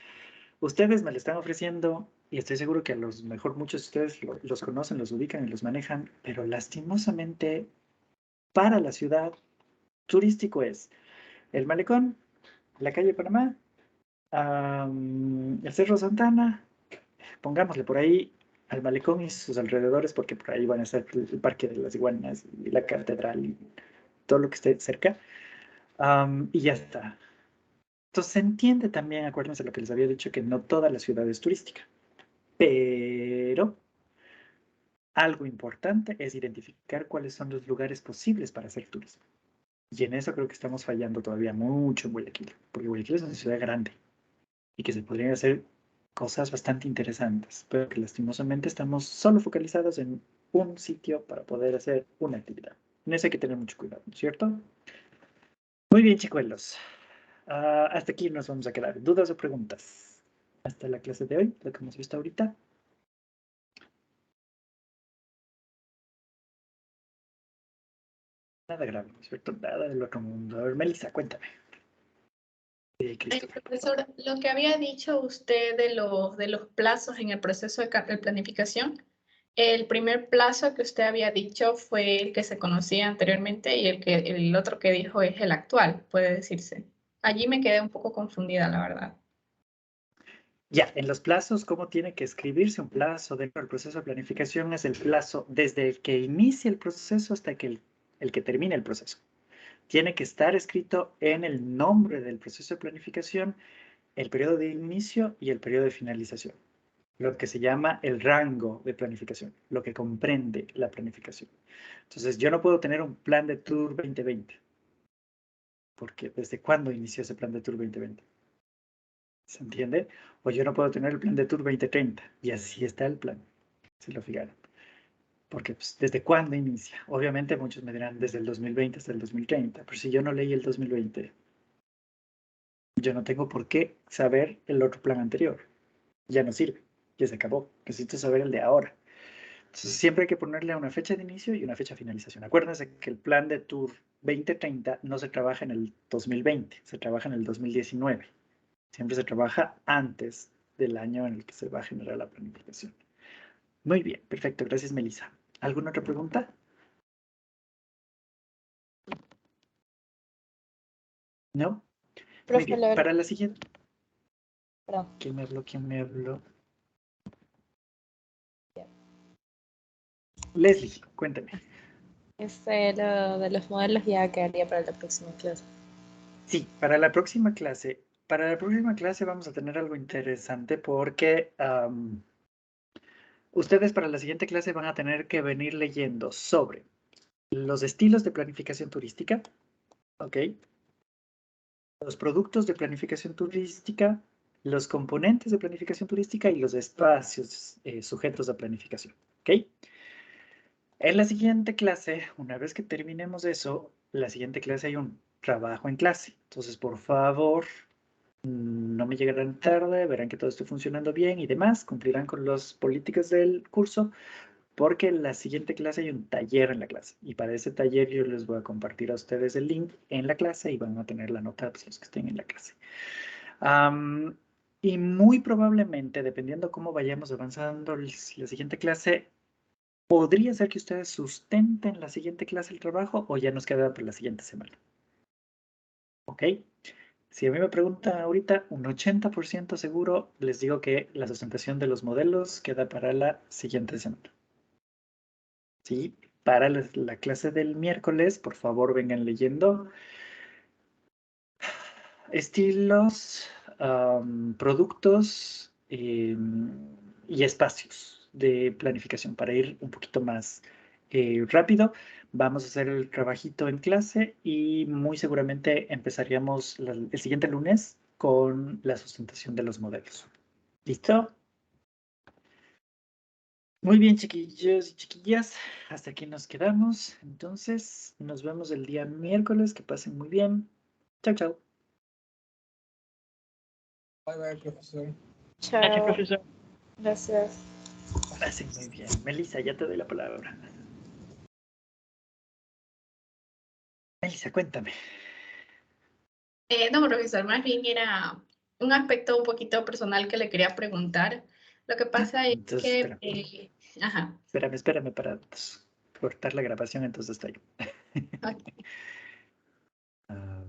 Ustedes me lo están ofreciendo y estoy seguro que a los mejor muchos de ustedes los conocen, los ubican y los manejan, pero lastimosamente para la ciudad turístico es el Malecón, la calle Panamá, el Cerro Santana, pongámosle por ahí al Malecón y sus alrededores, porque por ahí van a estar el Parque de las Iguanas y la Catedral y todo lo que esté cerca. Y ya está. Entonces se entiende también, acuérdense lo que les había dicho, que no toda la ciudad es turística, pero algo importante es identificar cuáles son los lugares posibles para hacer turismo. Y en eso creo que estamos fallando todavía mucho en Guayaquil, porque Guayaquil es una ciudad grande y que se podrían hacer cosas bastante interesantes, pero que lastimosamente estamos solo focalizados en un sitio para poder hacer una actividad. En eso hay que tener mucho cuidado, ¿no es cierto? Muy bien, chicuelos. Hasta aquí nos vamos a quedar. ¿Dudas o preguntas? Hasta la clase de hoy, lo que hemos visto ahorita. Nada grave, ¿no es cierto? Nada del otro mundo. A ver, Melissa, cuéntame. Profesor, lo que había dicho usted de los plazos en el proceso de planificación, el primer plazo que usted había dicho fue el que se conocía anteriormente y el otro que dijo es el actual, puede decirse. Allí me quedé un poco confundida, la verdad. Ya, en los plazos, ¿cómo tiene que escribirse un plazo dentro del proceso de planificación? Es el plazo desde el que inicia el proceso hasta que el que termine el proceso. Tiene que estar escrito en el nombre del proceso de planificación, el periodo de inicio y el periodo de finalización. Lo que se llama el rango de planificación, lo que comprende la planificación. Entonces, yo no puedo tener un plan de Tour 2020, porque ¿desde cuándo inició ese plan de Tour 2020? ¿Se entiende? O yo no puedo tener el plan de Tour 2030, y así está el plan, si lo fijaron. Porque pues, ¿desde cuándo inicia? Obviamente muchos me dirán desde el 2020 hasta el 2030, pero si yo no leí el 2020, yo no tengo por qué saber el otro plan anterior. Ya no sirve, ya se acabó. Necesito saber el de ahora. Entonces siempre hay que ponerle una fecha de inicio y una fecha de finalización. Acuérdense que el plan de Tour 2030 no se trabaja en el 2020, se trabaja en el 2019. Siempre se trabaja antes del año en el que se va a generar la planificación. Muy bien, perfecto. Gracias, Melissa. ¿Alguna otra pregunta? ¿No? Muy Profe, bien. la Para la siguiente. perdón. ¿Quién me habló? ¿Quién me habló? Leslie, cuéntame. Lo de los modelos ya quedaría para la próxima clase. Sí, para la próxima clase. Para la próxima clase vamos a tener algo interesante porque ustedes para la siguiente clase van a tener que venir leyendo sobre los estilos de planificación turística, ¿ok? Los productos de planificación turística, los componentes de planificación turística y los espacios sujetos a planificación, ¿ok? En la siguiente clase, una vez que terminemos eso, la siguiente clase hay un trabajo en clase. Entonces, por favor, no me llegarán tarde, verán que todo esté funcionando bien y demás, cumplirán con las políticas del curso, porque en la siguiente clase hay un taller en la clase. Y para ese taller yo les voy a compartir a ustedes el link en la clase y van a tener la nota pues, los que estén en la clase. Y muy probablemente, dependiendo cómo vayamos avanzando la siguiente clase, podría ser que ustedes sustenten la siguiente clase el trabajo o ya nos queda para la siguiente semana. ¿Ok? Si a mí me preguntan ahorita, un 80% seguro, les digo que la sustentación de los modelos queda para la siguiente semana. ¿Sí? Para la clase del miércoles, por favor, vengan leyendo estilos, productos y espacios de planificación para ir un poquito más rápido. Vamos a hacer el trabajito en clase y muy seguramente empezaríamos el siguiente lunes con la sustentación de los modelos. ¿Listo? Muy bien, chiquillos y chiquillas. Hasta aquí nos quedamos. Entonces, nos vemos el día miércoles. Que pasen muy bien. Chao, chao. Bye, bye, profesor. Gracias, Chao. profesor. Gracias. Pasen muy bien. Melissa, ya te doy la palabra. Melissa, cuéntame. No, profesor, más bien era un aspecto un poquito personal que le quería preguntar. Lo que pasa es Entonces, que, espérame. ajá, Espérame para cortar la grabación, entonces estoy. ok. A ver.